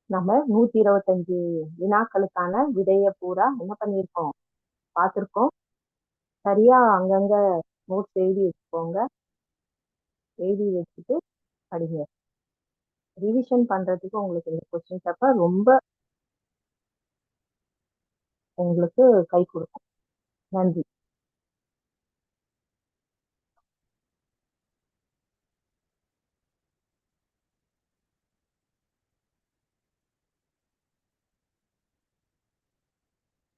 நம்ம 125 வினாக்களுக்கான விடைய பூரா என்ன பண்ணிருக்கோம்? பார்த்திருக்கோம். சரியா அங்கங்க நோட்ஸ் எழுதி வச்சுக்கோங்க. எழுதி வச்சுட்டு படிங்க. ரிவிஷன் பண்றதுக்கு உங்களுக்கு இந்த கொஸ்டின் பேப்பர் ரொம்ப உங்களுக்கு கை கொடுக்கும். நன்றி.